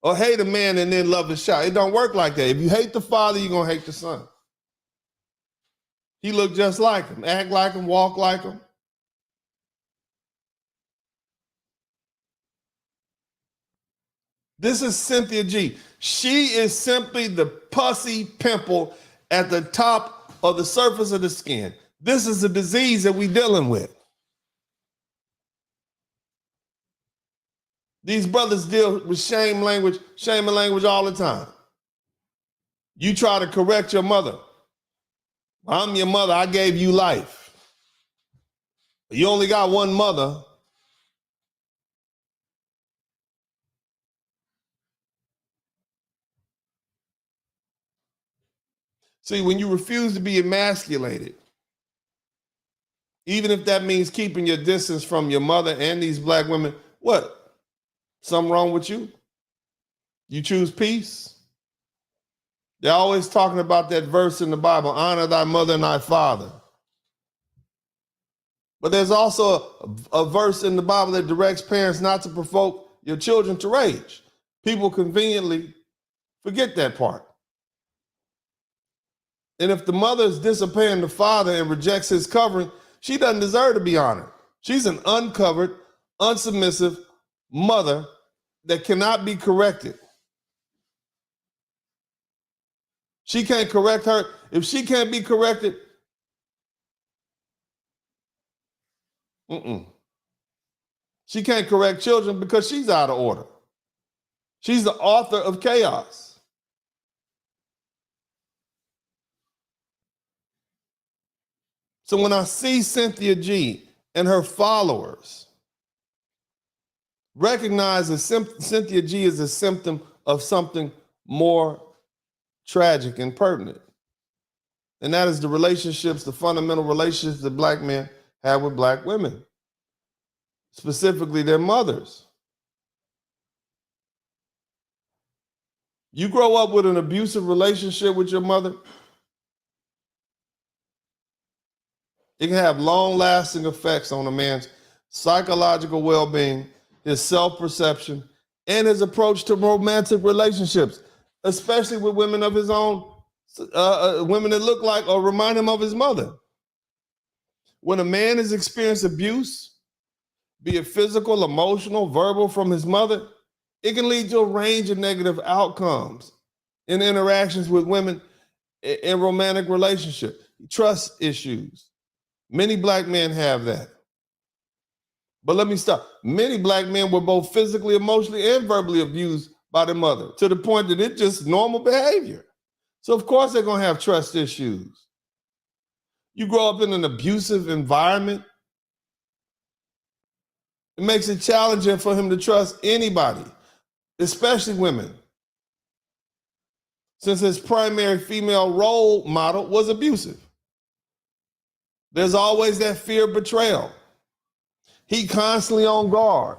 C: or hate a man and then love his child. It don't work like that. If you hate the father, you're going to hate the son. He looked just like him, act like him, walk like him. This is Cynthia G. She is simply the pussy pimple at the top of the surface of the skin. This is a disease that we're dealing with. These brothers deal with shame and language all the time. You try to correct your mother. I'm your mother, I gave you life. You only got one mother. See, when you refuse to be emasculated, even if that means keeping your distance from your mother and these black women, what? Something wrong with you? You choose peace? They're always talking about that verse in the Bible, honor thy mother and thy father. But there's also a verse in the Bible that directs parents not to provoke your children to rage. People conveniently forget that part. And if the mother is disobeying the father and rejects his covering, she doesn't deserve to be honored. She's an uncovered, unsubmissive mother that cannot be corrected. She can't correct her. If she can't be corrected, she can't correct children because she's out of order. She's the author of chaos. So when I see Cynthia G and her followers recognize that Cynthia G is a symptom of something more tragic and pertinent. And that is the fundamental relationships that black men have with black women, specifically their mothers. You grow up with an abusive relationship with your mother, it can have long-lasting effects on a man's psychological well-being, his self-perception, and his approach to romantic relationships, especially with women of his own, women that look like or remind him of his mother. When a man has experienced abuse, be it physical, emotional, verbal from his mother, it can lead to a range of negative outcomes in interactions with women in romantic relationships. Trust issues. Many black men have that. But let me stop. Many black men were both physically, emotionally, and verbally abused by their mother to the point that it's just normal behavior. So of course they're going to have trust issues. You grow up in an abusive environment, it makes it challenging for him to trust anybody, especially women, since his primary female role model was abusive. There's always that fear of betrayal. He constantly on guard.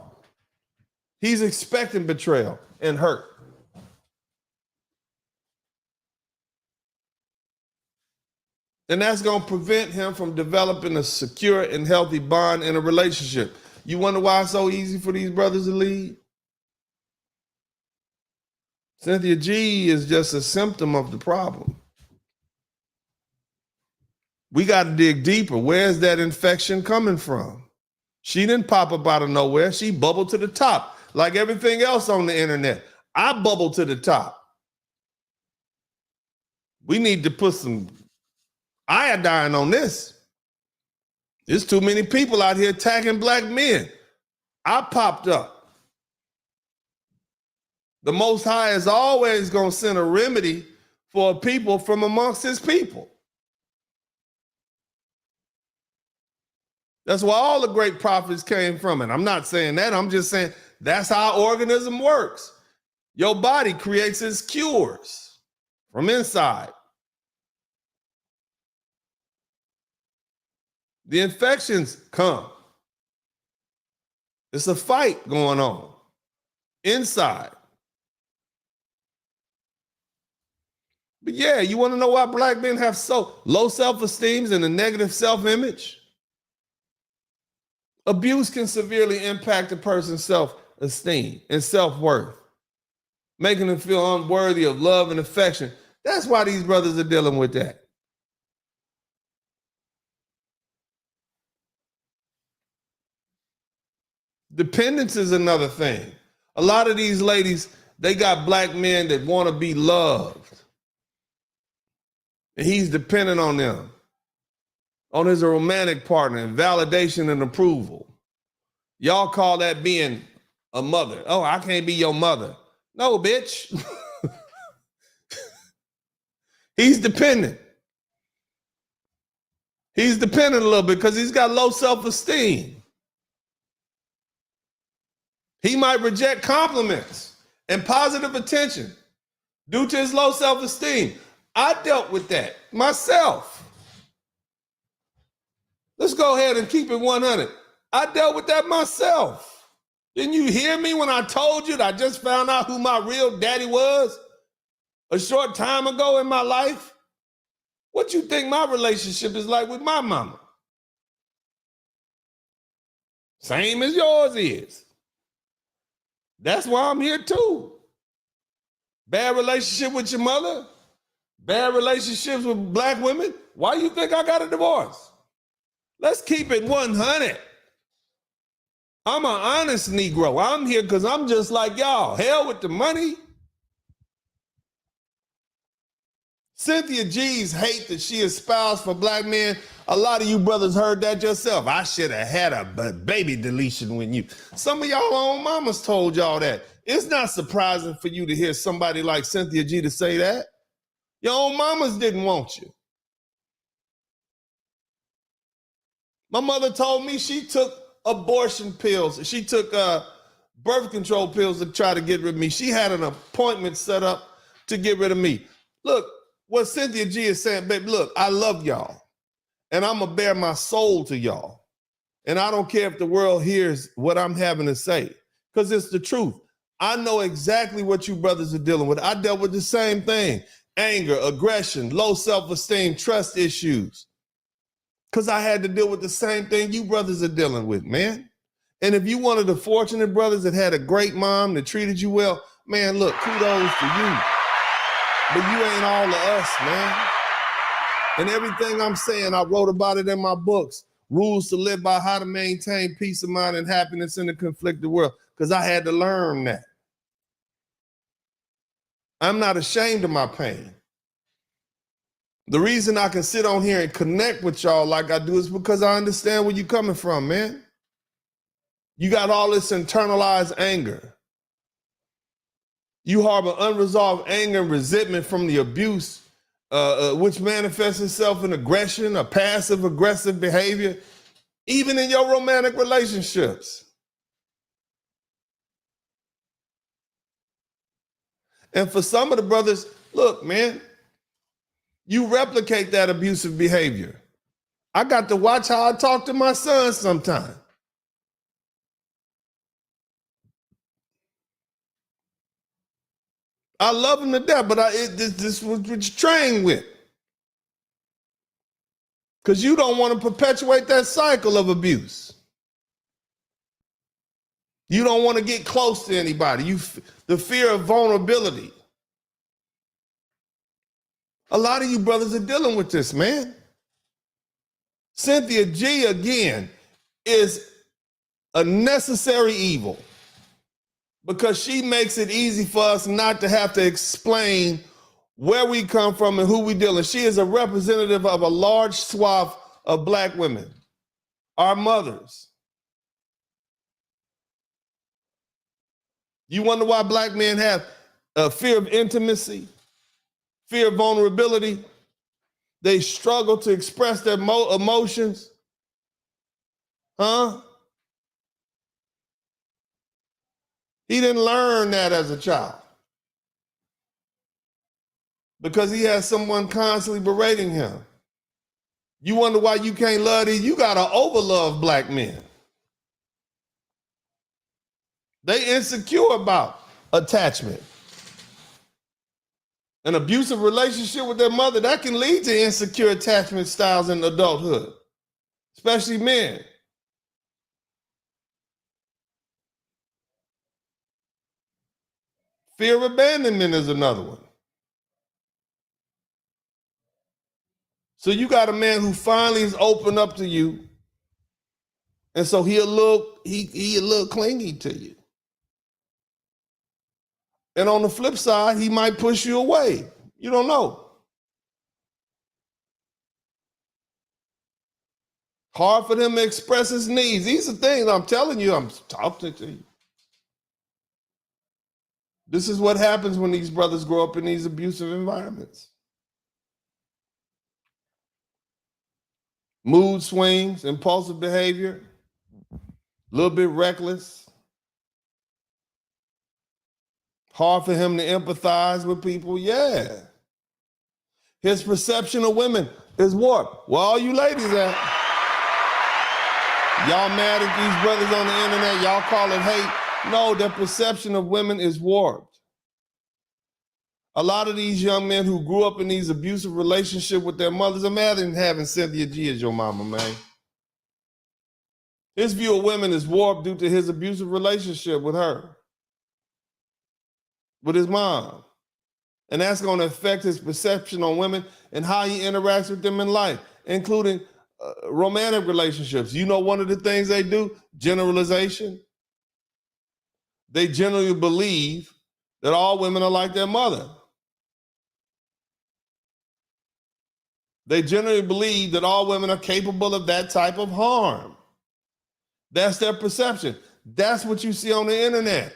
C: He's expecting betrayal and hurt. And that's going to prevent him from developing a secure and healthy bond in a relationship. You wonder why it's so easy for these brothers to leave? Cynthia G is just a symptom of the problem. We got to dig deeper. Where's that infection coming from? She didn't pop up out of nowhere. She bubbled to the top, like everything else on the internet. I bubbled to the top. We need to put some iodine on this. There's too many people out here attacking black men. I popped up. The Most High is always going to send a remedy for a people from amongst his people. That's where all the great prophets came from. And I'm not saying that. I'm just saying that's how organism works. Your body creates its cures from inside. The infections come. It's a fight going on inside. But yeah, you want to know why black men have so low self-esteem and a negative self-image? Abuse can severely impact a person's self-esteem and self-worth, making them feel unworthy of love and affection. That's why these brothers are dealing with that. Dependence is another thing. A lot of these ladies, they got black men that want to be loved. And he's dependent on them, on his romantic partner, and validation and approval. Y'all call that being a mother. Oh, I can't be your mother. No, bitch. He's dependent. He's dependent a little bit because he's got low self-esteem. He might reject compliments and positive attention due to his low self-esteem. I dealt with that myself. Let's go ahead and keep it 100. I dealt with that myself. Didn't you hear me when I told you that I just found out who my real daddy was a short time ago in my life? What you think my relationship is like with my mama? Same as yours is. That's why I'm here too. Bad relationship with your mother? Bad relationships with black women? Why you think I got a divorce? Let's keep it 100. I'm an honest Negro. I'm here because I'm just like y'all. Hell with the money. Cynthia G's hate that she espoused for black men. A lot of you brothers heard that yourself. I should have had a baby deletion with you. Some of y'all own mamas told y'all that. It's not surprising for you to hear somebody like Cynthia G to say that. Your own mamas didn't want you. My mother told me she took abortion pills. She took birth control pills to try to get rid of me. She had an appointment set up to get rid of me. Look, what Cynthia G is saying, baby, look, I love y'all. And I'm going to bare my soul to y'all. And I don't care if the world hears what I'm having to say, because it's the truth. I know exactly what you brothers are dealing with. I dealt with the same thing. Anger, aggression, low self-esteem, trust issues. Because I had to deal with the same thing you brothers are dealing with, man. And if you one of the fortunate brothers that had a great mom that treated you well, man, look, kudos to you. But you ain't all of us, man. And everything I'm saying, I wrote about it in my books. rules to live by, how to maintain peace of mind and happiness in a conflicted world, because I had to learn that. I'm not ashamed of my pain. The reason I can sit on here and connect with y'all like I do is because I understand where you're coming from, man. You got all this internalized anger. You harbor unresolved anger and resentment from the abuse, which manifests itself in aggression, a passive aggressive behavior, even in your romantic relationships. And for some of the brothers, look, man, you replicate that abusive behavior. I got to watch how I talk to my son sometimes. I love him to death, but this is what you're trained with. Because you don't want to perpetuate that cycle of abuse. You don't want to get close to anybody. The fear of vulnerability. A lot of you brothers are dealing with this, man. Cynthia G, again, is a necessary evil because she makes it easy for us not to have to explain where we come from and who we deal with. She is a representative of a large swath of black women, our mothers. You wonder why black men have a fear of intimacy, fear of vulnerability. They struggle to express their emotions. Huh? He didn't learn that as a child because he has someone constantly berating him. You wonder why you can't love these? You got to overlove black men. They insecure about attachment. An abusive relationship with their mother, that can lead to insecure attachment styles in adulthood, especially men. Fear of abandonment is another one. So you got a man who finally is open up to you, and so he a little clingy to you. And on the flip side, he might push you away. You don't know. Hard for them to express his needs. These are things I'm telling you, I'm talking to you. This is what happens when these brothers grow up in these abusive environments. Mood swings, impulsive behavior, a little bit reckless. Hard for him to empathize with people, yeah. His perception of women is warped. Where all you ladies at? Y'all mad at these brothers on the internet, y'all call it hate. No, their perception of women is warped. A lot of these young men who grew up in these abusive relationships with their mothers, imagine having Cynthia G as your mama, man. His view of women is warped due to his abusive relationship with her, with his mom. And that's going to affect his perception on women and how he interacts with them in life, including romantic relationships. You know, one of the things they do, generalization. They generally believe that all women are like their mother. They generally believe that all women are capable of that type of harm. That's their perception. That's what you see on the internet.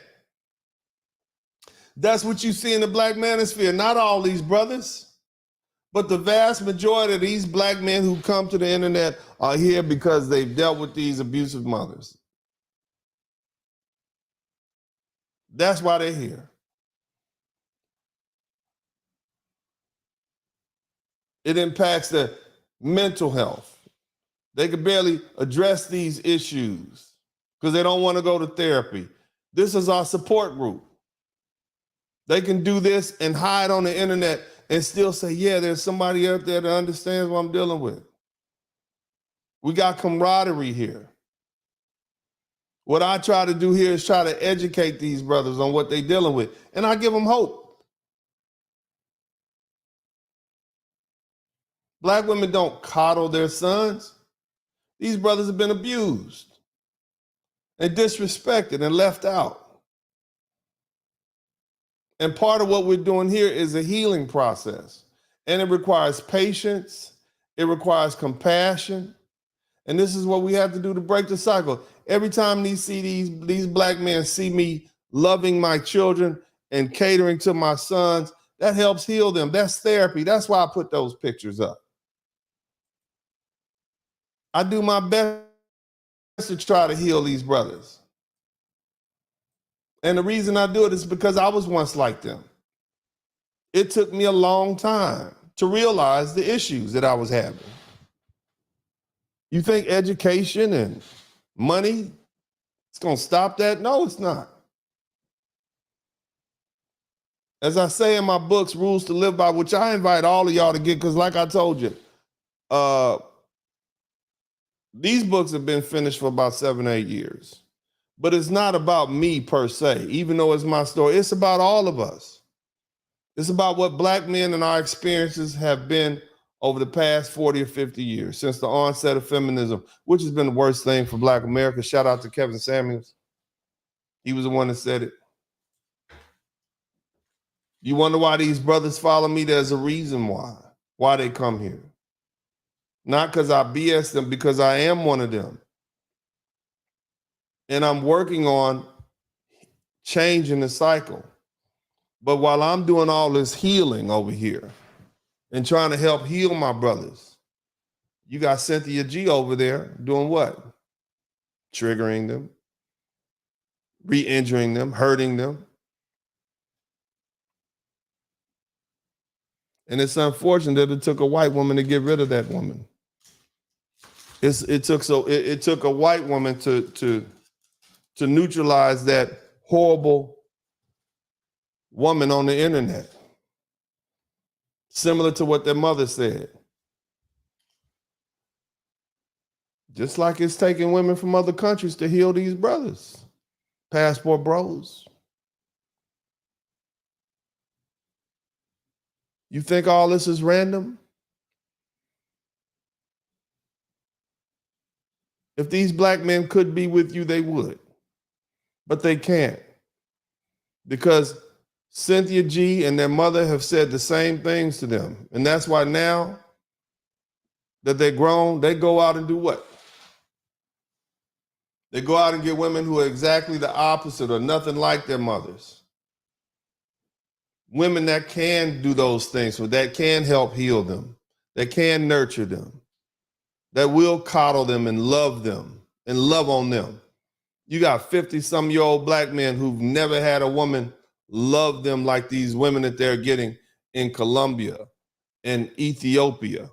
C: That's what you see in the black manosphere. Not all these brothers, but the vast majority of these black men who come to the internet are here because they've dealt with these abusive mothers. That's why they're here. It impacts their mental health. They can barely address these issues because they don't want to go to therapy. This is our support group. They can do this and hide on the internet and still say, yeah, there's somebody out there that understands what I'm dealing with. We got camaraderie here. What I try to do here is try to educate these brothers on what they're dealing with, and I give them hope. Black women don't coddle their sons. These brothers have been abused and disrespected and left out. And part of what we're doing here is a healing process. And it requires patience. It requires compassion. And this is what we have to do to break the cycle. Every time these black men see me loving my children and catering to my sons, that helps heal them. That's therapy. That's why I put those pictures up. I do my best to try to heal these brothers. And the reason I do it is because I was once like them. It took me a long time to realize the issues that I was having. You think education and money is going to stop that? No, it's not. As I say in my books, Rules to Live By, which I invite all of y'all to get, because like I told you, these books have been finished for about 7 or 8 years. But it's not about me per se, even though it's my story. It's about all of us. It's about what black men and our experiences have been over the past 40 or 50 years, since the onset of feminism, which has been the worst thing for Black America. Shout out to Kevin Samuels. He was the one that said it. You wonder why these brothers follow me? There's a reason why they come here. Not because I BS them, because I am one of them. And I'm working on changing the cycle. But while I'm doing all this healing over here and trying to help heal my brothers, you got CYNTHIA G over there doing what? Triggering them, re-injuring them, hurting them. And it's unfortunate that it took a white woman to get rid of that woman. It took a white woman to neutralize that horrible woman on the internet. Similar to what their mother said. Just like it's taking women from other countries to heal these brothers. Passport bros. You think all this is random? If these black men could be with you, they would. But they can't. Because CYNTHIA G and their mother have said the same things to them. And that's why now that they're grown, they go out and do what? They go out and get women who are exactly the opposite or nothing like their mothers. Women that can do those things, that can help heal them, that can nurture them, that will coddle them and love on them. You got 50-some-year-old black men who've never had a woman love them like these women that they're getting in Colombia and Ethiopia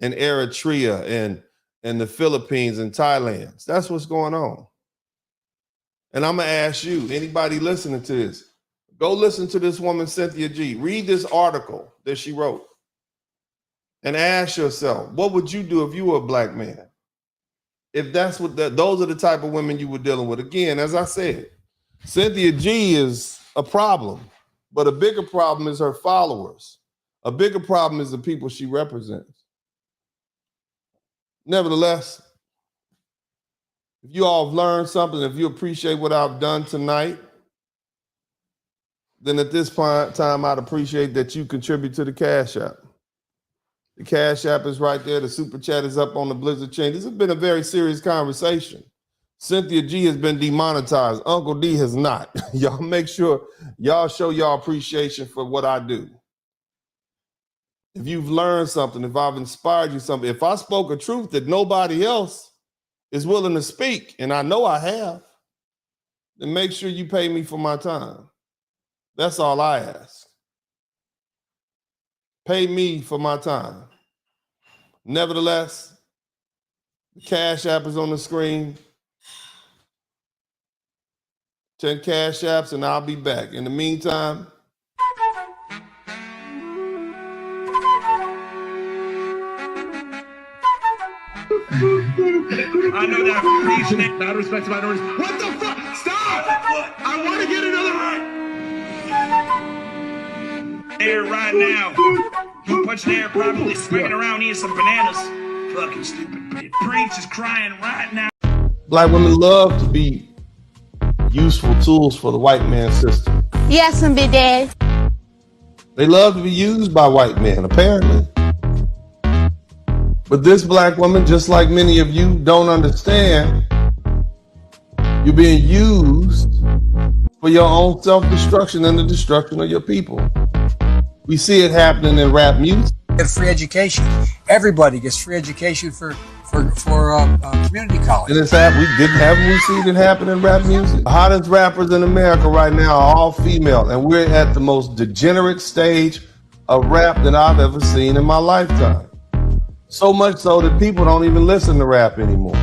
C: and Eritrea and the Philippines and Thailand. That's what's going on. And I'm going to ask you, anybody listening to this, go listen to this woman, CYNTHIA G. Read this article that she wrote and ask yourself, what would you do if you were a black man? If that's what those are the type of women you were dealing with. Again, as I said, CYNTHIA G is a problem, but a bigger problem is her followers. A bigger problem is the people she represents. Nevertheless, if you all have learned something, if you appreciate what I've done tonight, then at this time, I'd appreciate that you contribute to the Cash App. The Cash App is right there. The Super Chat is up on the Blizzard chain. This has been a very serious conversation. CYNTHIA G has been demonetized. Uncle D has not. Y'all make sure y'all show y'all appreciation for what I do. If you've learned something, if I've inspired you something, if I spoke a truth that nobody else is willing to speak, and I know I have, then make sure you pay me for my time. That's all I ask. Pay me for my time. Nevertheless, the Cash App is on the screen. 10 Cash Apps and I'll be back. In the meantime,
F: I know that these niggas out of respect to minorities. What the fuck? Stop! I want to get another air right now. You punching air, probably swinging around eating some bananas. fucking stupid bitch. Prince is crying right now.
C: Black women love to be useful tools for the white man system.
G: Yes, and big dad.
C: They love to be used by white men, apparently. But this black woman, just like many of you, don't understand you're being used for your own self-destruction and the destruction of your people. We see it happening in rap music.
H: Get free education. Everybody gets free education for community college.
C: And it's haven't we seen it happen in rap music? The hottest rappers in America right now are all female, and we're at the most degenerate stage of rap that I've ever seen in my lifetime. So much so that people don't even listen to rap anymore.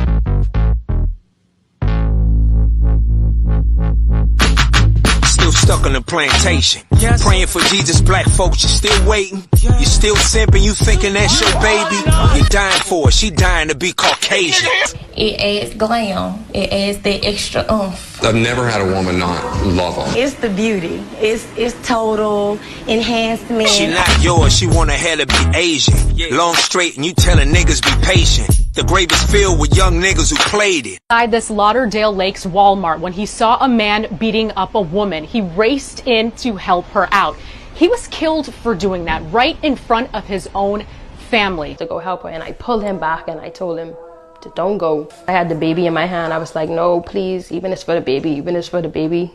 A: Still stuck on the plantation. Yes. Praying for Jesus, black folks, you still waiting. Yes. You still simping, you thinking that's your baby. You're dying for it, she dying to be Caucasian.
I: It adds glam. It adds the extra oomph.
J: I've never had a woman not love them.
I: It's the beauty. It's total enhancement.
A: She not yours, she want a hell to be Asian. Long straight and you telling niggas be patient. The grave is filled with young niggas who played it.
K: Inside this Lauderdale Lakes Walmart, when he saw a man beating up a woman, he raced in to help her out. He was killed for doing that right in front of his own family.
I: To go help her, and I pulled him back and I told him to don't go. I had the baby in my hand. I was like, no, please, even if it's for the baby, even if it's for the baby.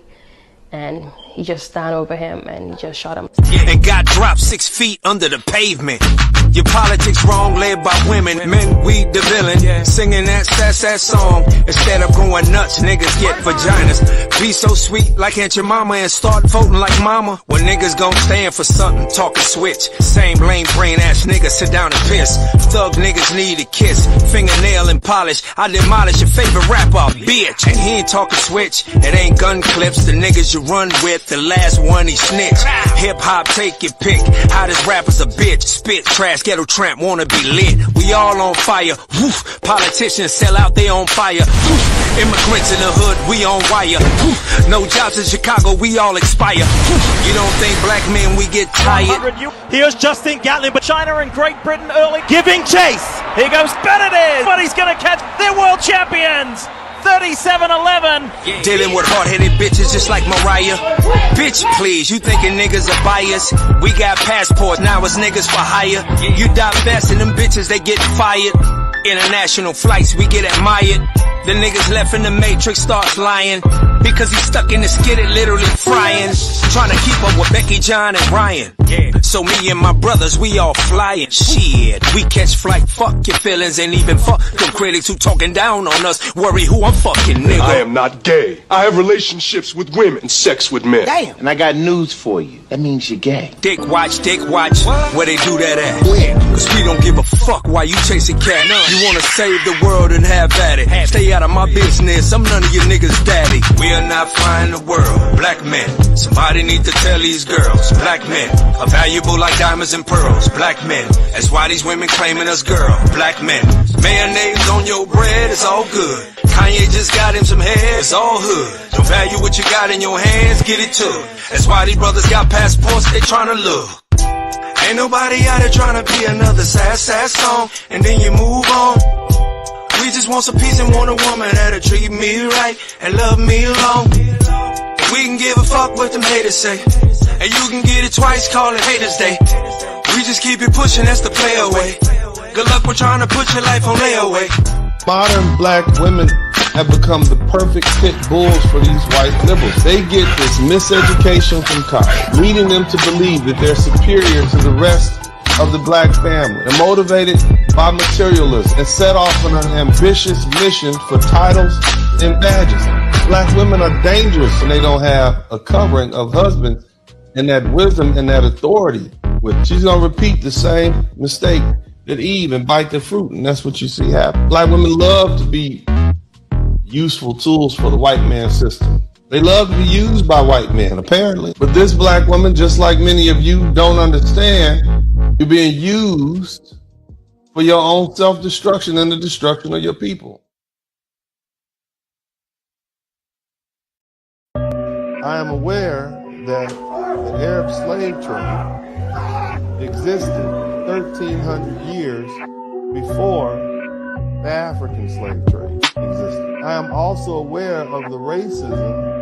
I: And he just stand over him and he just shot him.
A: And got dropped 6 feet under the pavement. Your politics wrong, led by women. Men, we the villain. Singing that sad song. Instead of going nuts, niggas get vaginas. Be so sweet like Aunt your mama and start voting like mama. When niggas gon' stand for something, talk and switch. Same lame brain ass niggas sit down and piss. Thug niggas need a kiss. Fingernail and polish. I demolish your favorite rapper, bitch. And he ain't talking switch. It ain't gun clips. The niggas you run with, the last one he snitched. Hip hop, take your pick. Hottest rappers a bitch. Spit trash. Ghetto tramp wanna be lit. We all on fire. Woof. Politicians sell out, they on fire. Woof. Immigrants in the hood, we on wire. Woof. No jobs in Chicago, we all expire. Woof. You don't think black men we get tired?
L: Here's Justin Gatlin, but China and Great Britain early giving chase. Here goes Benedict, but he's gonna catch their world champions. 37-11.
A: Dealing with hard-headed bitches just like Mariah. Bitch, please, you thinking niggas are biased? We got passports, now it's niggas for hire. You die fast and them bitches, they get fired. International flights, we get admired. The niggas left in the Matrix starts lying. Because he's stuck in the skid, it literally frying. Trying to keep up with Becky, John, and Ryan. So me and my brothers, we all flying. Shit, we catch flight, fuck your feelings. And even fuck them critics who talking down on us. Worry who I'm fucking, nigga.
M: I am not gay. I have relationships with women and sex with men.
N: Damn. And I got news for you. That means you're gay.
A: Dick watch. Where they do that at? Cause we don't give a fuck why you chasing cat. You wanna save the world and have at it. Stay out of my business, I'm none of your niggas' daddy. We are not flying the world, black men. Somebody need to tell these girls, black men are valuable like diamonds and pearls, black men. That's why these women claiming us girl, black men. Mayonnaise on your bread, it's all good. Kanye just got him some hair, it's all hood. Don't value what you got in your hands, get it too. That's why these brothers got passports, they tryna look. Ain't nobody out here tryna be another sad song, and then you move on. We just want some peace and want a woman that'll treat me right and love me alone. We can give a fuck what them haters say, and you can get it twice, call it Haters Day. We just keep it pushing, that's the play away. Good luck with trying to put your life on layaway.
C: Modern black women have become the perfect pit bulls for these white liberals. They get this miseducation from college, leading them to believe that they're superior to the rest of the black family. They're motivated by materialism and set off on an ambitious mission for titles and badges. Black women are dangerous when they don't have a covering of husbands and that wisdom and that authority. She's going to repeat the same mistake that Eve and bite the fruit, and that's what you see happen. Black women love to be useful tools for the white man system. They love to be used by white men, apparently. But this black woman, just like many of you, don't understand you're being used for your own self-destruction and the destruction of your people. I am aware that the Arab slave trade existed 1,300 years before the African slave trade existed. I am also aware of the racism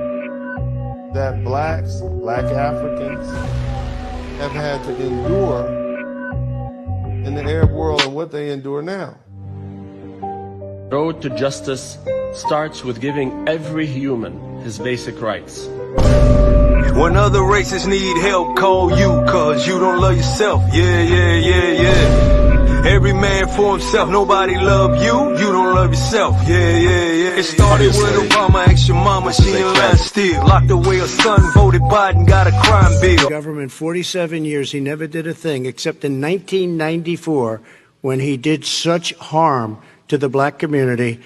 C: that blacks, black Africans have had to endure in the Arab world and what they endure now.
G: Road to justice starts with giving every human his basic rights.
A: When other races need help, call you, cause you don't love yourself. Yeah. Every man for himself, nobody love you, you don't love yourself. Yeah. It started with Obama, asked your mama, she in line still. Locked away her son, voted Biden, got a crime bill.
O: Government 47 years, he never did a thing, except in 1994, when he did such harm to the black community.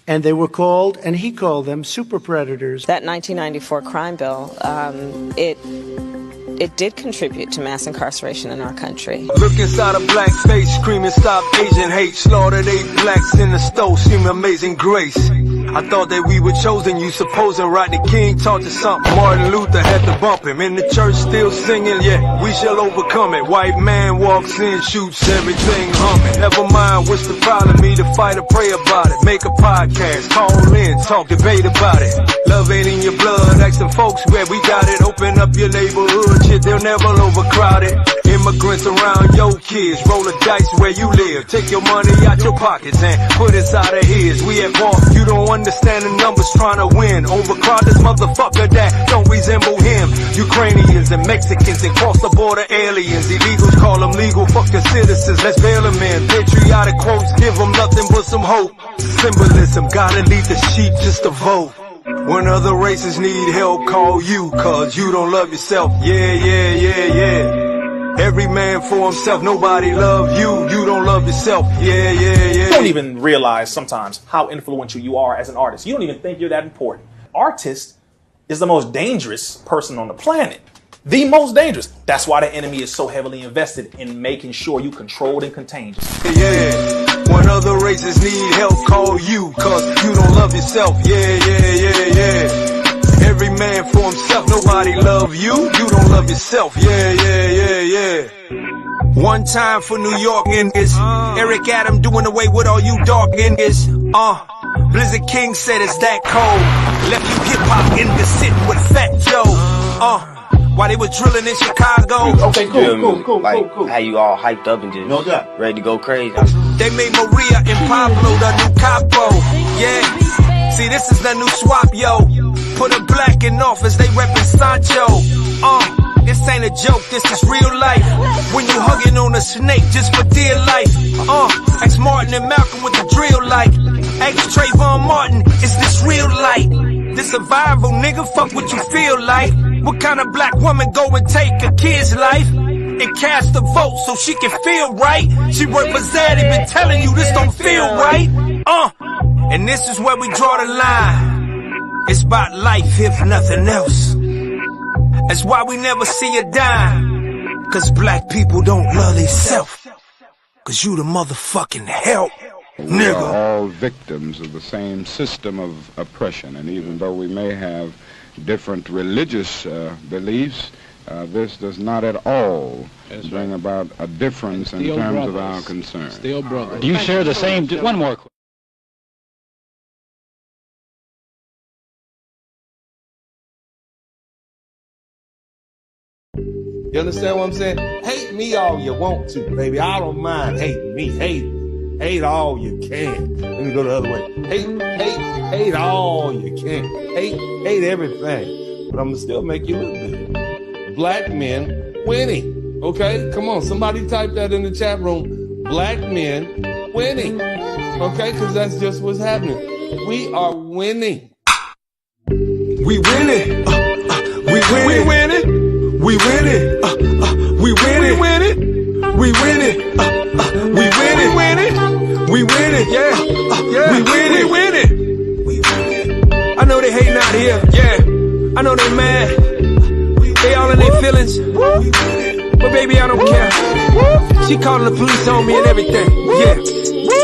O: And they were called, and he called them, super predators.
P: That 1994 crime bill, it did contribute to mass incarceration in our country.
A: Look inside a black face, screaming stop Asian hate. Slaughtered 8 blacks in the stove, seemed amazing grace. I thought that we were chosen, you supposing Rodney King taught you something. Martin Luther had to bump him, in the church still singing, yeah, we shall overcome it. White man walks in, shoots everything humming. Never mind what's the problem, either fight or pray about it. Make a podcast, call in, talk, debate about it. Love ain't in your blood, ask them folks where we got it. Open up your neighborhood, shit, they'll never overcrowd it. Immigrants around your kids, roll the dice where you live. Take your money out your pockets and put it out of his. We at war, you don't understand the numbers trying to win. Overcrowd this motherfucker that don't resemble him. Ukrainians and Mexicans and cross the border aliens. Illegals call them legal, fuck the citizens, let's bail them in. Patriotic quotes give them nothing but some hope. Symbolism, gotta lead the sheep just to vote. When other races need help, call you, cause you don't love yourself. Yeah. Every man for himself, nobody love you, you don't love yourself. Yeah.
Q: You don't even realize sometimes how influential you are as an artist. You don't even think you're that important. Artist is the most dangerous person on the planet. The most dangerous. That's why the enemy is so heavily invested in making sure you controlled and contained.
A: Yeah. When other races need help, call you, cause you don't love yourself. Yeah. Every man for himself, nobody love you, you don't love yourself. Yeah. One time for New York niggas, Eric Adam doing away with all you dark niggas. Blizzard King said it's that cold, left you hip hop niggas sitting with Fat Joe. While they was drilling in Chicago.
R: Okay, cool. How you all hyped up and just ready to go crazy.
A: They made Maria and Pablo the new capo. Yeah. See, this is the new swap, yo. Put a black in office, they reppin' Sancho. This ain't a joke, this is real life. When you hugging on a snake just for dear life. Ask Martin and Malcolm with the drill like. Ask Trayvon Martin, is this real light? This survival, nigga, fuck what you feel like. What kind of black woman go and take a kid's life and cast a vote so she can feel right? She worked for Zaddy, been telling you this don't feel right. And this is where we draw the line. It's about life if nothing else. That's why we never see a dime. Cause black people don't love themselves. Cause you the motherfucking help.
S: We are all victims of the same system of oppression, and even though we may have different religious beliefs, this does not at all bring about a difference in terms of our concern.
T: Still brothers.
U: Do you share the same? One more question.
C: You understand what I'm saying? Hate me all you want to, baby. I don't mind hating me. Hate all you can. Let me go the other way. Hate all you can. Hate everything. But I'm gonna still make you look good. Black men winning. Okay? Come on, somebody type that in the chat room. Black men winning. Okay? Because that's just what's happening. We are winning.
A: We winning. We winning. We winning. We winning. We winning. We winning. We winning. Yeah. We winning. I know they hating out here. Yeah. I know they mad. They all in their feelings. But baby, I don't care. She calling the police on me and everything. Yeah.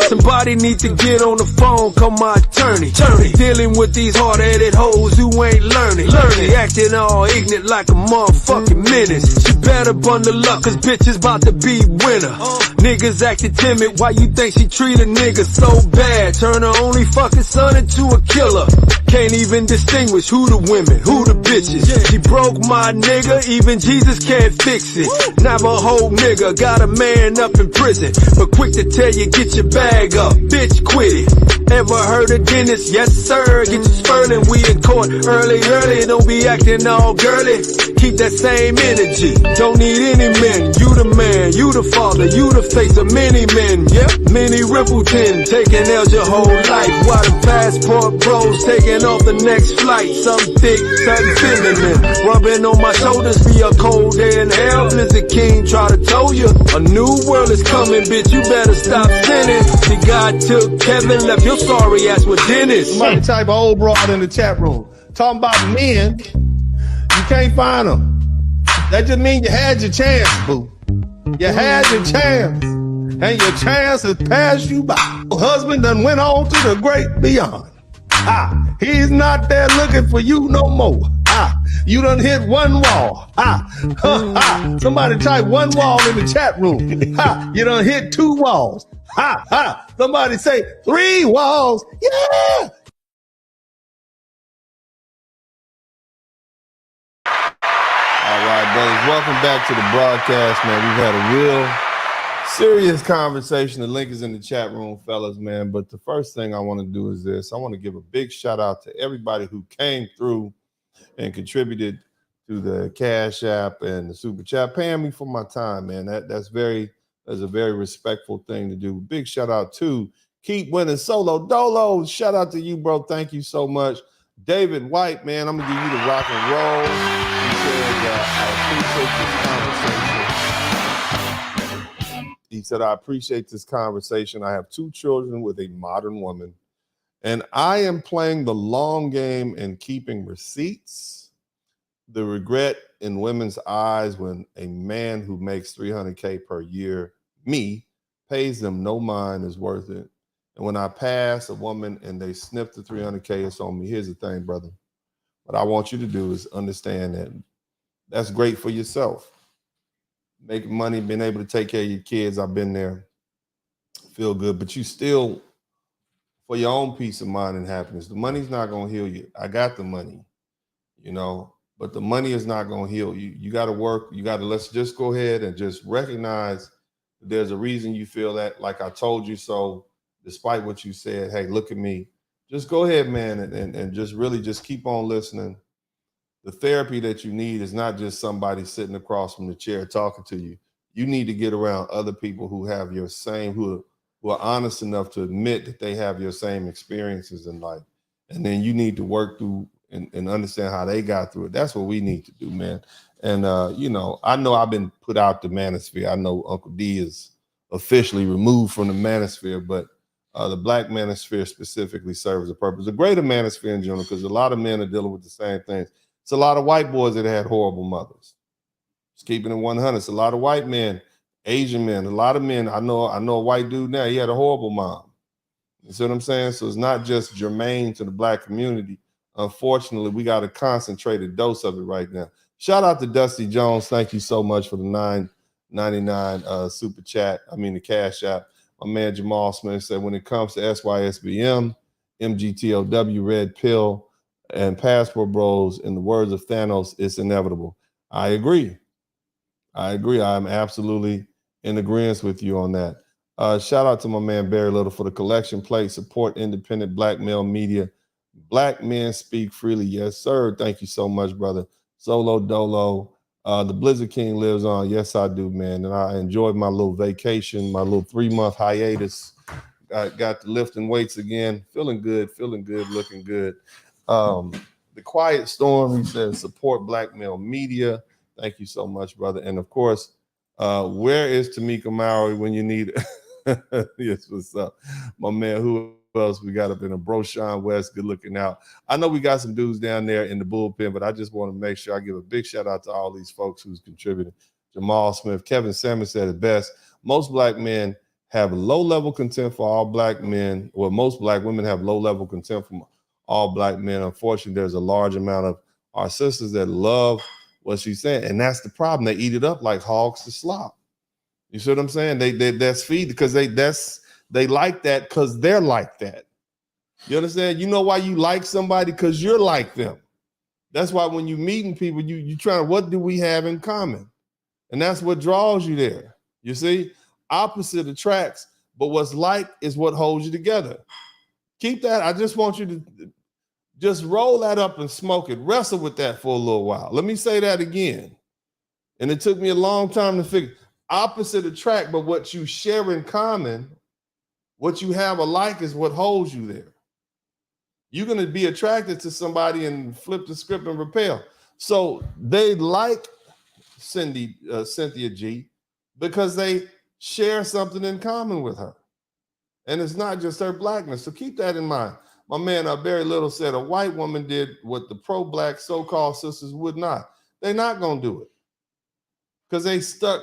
A: Somebody need to get on the phone, call my attorney. Dealing with these hard-headed hoes who ain't learning. They acting all ignorant like a motherfucking menace. She better bundle up, cause bitches about to be winner. Niggas acting timid, why you think she treat a nigga so bad? Turn her only fucking son into a killer. Can't even distinguish who the women, who the bitches. She broke my nigga, even Jesus can't fix it. Navajo nigga got a man up in prison, but quick to tell you get your bag up, bitch quit it. Ever heard of Dennis? Yes sir, get your spurling, we in court early, don't be acting all girly. Keep that same energy, don't need any men. You the man, you the father, you the face of many men. Yep, many Rippleton, taking L's your whole life. While the passport bros taking off the next flight. Some thick, something feminine, rubbing on my shoulders. Be a cold day in hell, Blizzard King try to tell you. A new world is coming, bitch, you better stop sinning. See, God took Kevin, left your sorry ass with Dennis.
C: Somebody type of old broad in the chat room talking about men, you can't find them. That just means you had your chance, boo. You had your chance, and your chance has passed you by. Your husband done went on to the great beyond. He's not there looking for you no more. You done hit one wall. Somebody type one wall in the chat room. You done hit two walls. Somebody say 3 walls. Yeah. All right, brothers, welcome back to the broadcast, man. We've had a real serious conversation. The link is in the chat room, fellas, man. But the first thing I want to do is this. I want to give a big shout out to everybody who came through and contributed to the Cash App and the Super Chat, paying me for my time, man. That's a very respectful thing to do. Big shout out to Keep Winning Solo Dolo. Shout out to you, bro. Thank you so much. David White, man, I'm gonna give you the rock and roll. He said, I appreciate this conversation. I have 2 children with a modern woman, and I am playing the long game and keeping receipts. The regret in women's eyes when a man who makes $300K per year, me, pays them no mind is worth it. And when I pass a woman and they sniff the $300K, it's on me. Here's the thing, brother. What I want you to do is understand that that's great for yourself. Making money, being able to take care of your kids, I've been there. Feel good, but you still, for your own peace of mind and happiness, the money's not going to heal you. I got the money, you know, but the money is not going to heal you. You got to work. You got to, let's just go ahead and just recognize there's a reason you feel that, like I told you so, despite what you said. Hey, look at me. Just go ahead, man, and just really just keep on listening. The therapy that you need is not just somebody sitting across from the chair talking to you. You need to get around other people who have your same, who are honest enough to admit that they have your same experiences in life. And then you need to work through and understand how they got through it. That's what we need to do, man. And, you know I've been put out the manosphere. I know Uncle D is officially removed from the manosphere, but the black manosphere specifically serves a purpose. A greater manosphere in general, because a lot of men are dealing with the same things. It's a lot of white boys that had horrible mothers. Just keeping it 100. It's a lot of white men, Asian men, a lot of men. I know a white dude now, he had a horrible mom. You see what I'm saying? So it's not just germane to the black community. Unfortunately, we got a concentrated dose of it right now. Shout out to Dusty Jones. Thank you so much for the $9.99 super chat. I mean, the Cash App. My man Jamal Smith said, when it comes to SYSBM, MGTOW, Red Pill, and Passport Bros, in the words of Thanos, it's inevitable. I agree. I'm absolutely in agreement with you on that. Shout out to my man Barry Little for the collection plate. Support independent black male media. Black men speak freely. Yes, sir. Thank you so much, brother. Solo Dolo. The Blizzard King lives on. Yes, I do, man. And I enjoyed my little vacation, my little 3-month hiatus. I got to lifting weights again. Feeling good, looking good. The Quiet Storm, he says, support black male media. Thank you so much, brother. And of course, where is Tamika Mowry when you need it? Yes, what's up? My man, who else we got up in the Broshawn West? Good looking out. I know we got some dudes down there in the bullpen, but I just want to make sure I give a big shout out to all these folks who's contributing. Jamal Smith, Kevin Salmon said it best. Most black men have low-level contempt for all black men. Well, most black women have low-level contempt for all black men. Unfortunately, there's a large amount of our sisters that love what she's saying, and that's the problem. They eat it up like hogs to slop. You see what I'm saying? That's feed because they like that because they're like that. You understand? You know why you like somebody? Because you're like them. That's why when you meeting people, you trying, what do we have in common? And that's what draws you there. You see? Opposite attracts, but what's like is what holds you together. Keep that. I just want you to just roll that up and smoke it. Wrestle with that for a little while. Let me say that again. And it took me a long time to figure. Opposite attract, but what you share in common, what you have alike is what holds you there. You're going to be attracted to somebody and flip the script and repel. So they like Cynthia G because they share something in common with her. And it's not just her blackness. So keep that in mind. My man Barry Little said a white woman did what the pro-black so-called sisters would not. They're not going to do it because they stuck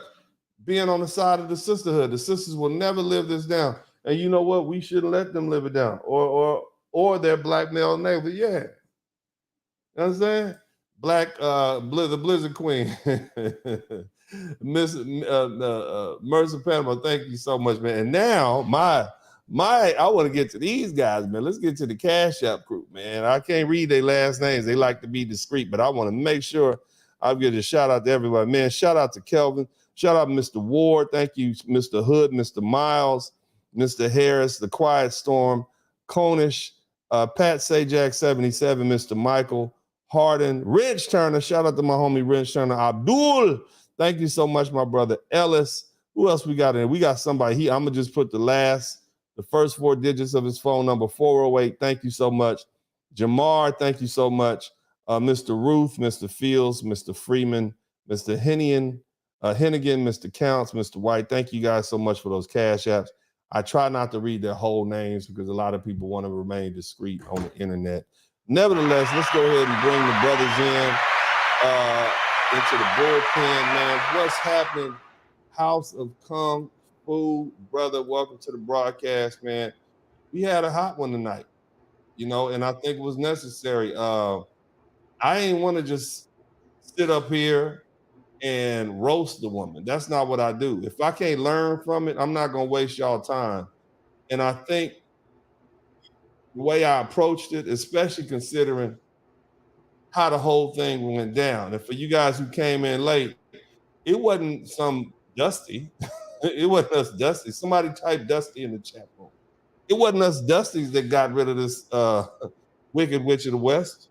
C: being on the side of the sisterhood. The sisters will never live this down. And you know what? We shouldn't let them live it down. Or their black male neighbor. Yeah. You know what I'm saying? The Blizzard Queen. Miss Mercer Panama, thank you so much, man. And now I want to get to these guys, man. Let's get to the Cash App crew, man. I can't read their last names. They like to be discreet, but I want to make sure I'll give a shout out to everybody. Man, shout out to Kelvin. Shout out Mr. Ward. Thank you, Mr. Hood, Mr. Miles, Mr. Harris, The Quiet Storm, Conish, Pat Sajak 77, Mr. Michael Harden, Rich Turner. Shout out to my homie Rich Turner. Abdul. Thank you so much, my brother Ellis. Who else we got in? We got somebody here. I'm gonna just put the first 4 digits of his phone number, 408. Thank you so much. Jamar, thank you so much. Mr. Ruth, Mr. Fields, Mr. Freeman, Mr. Hennigan, Mr. Counts, Mr. White. Thank you guys so much for those Cash Apps. I try not to read their whole names because a lot of people want to remain discreet on the internet. Nevertheless, let's go ahead and bring the brothers in into the bullpen, man. What's happening? House of Kung Fu, brother. Welcome to the broadcast, man. We had a hot one tonight, and I think it was necessary. I ain't want to just sit up here and roast the woman. That's not what I do. If I can't learn from it, I'm not going to waste y'all time. And I think the way I approached it, especially considering how the whole thing went down. And for you guys who came in late, it wasn't some Dusty. It wasn't us Dusty. Somebody typed Dusty in the chat room. It wasn't us Dusties that got rid of this Wicked Witch of the West.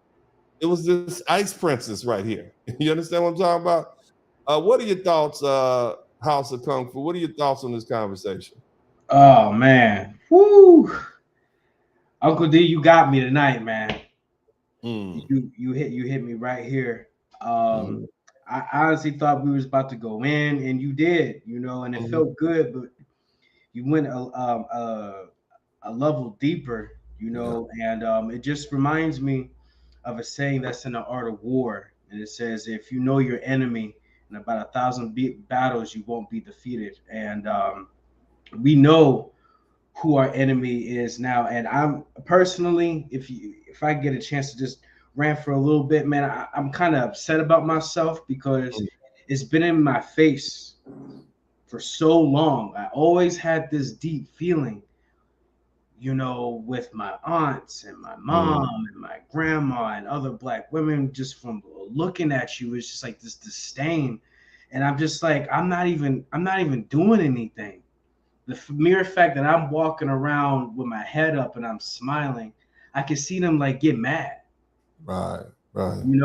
C: It was this Ice Princess right here. You understand what I'm talking about? What are your thoughts, House of Kung Fu? What are your thoughts on this conversation?
T: Oh, man. Woo! Uncle D, you got me tonight, man. You hit me right here. I honestly thought we was about to go in, and you did, and it felt good, but you went a level deeper, and it just reminds me of a saying that's in the Art of War, and it says, if you know your enemy in about 1,000 battles, you won't be defeated. And we know who our enemy is now. And I'm personally, if I get a chance to just rant for a little bit, man, I'm kind of upset about myself because it's been in my face for so long. I always had this deep feeling, with my aunts and my mom and my grandma and other Black women, just from looking at you, it's just like this disdain. And I'm just like, I'm not even doing anything. The mere fact that I'm walking around with my head up and I'm smiling, I can see them like get mad.
C: Right.
T: And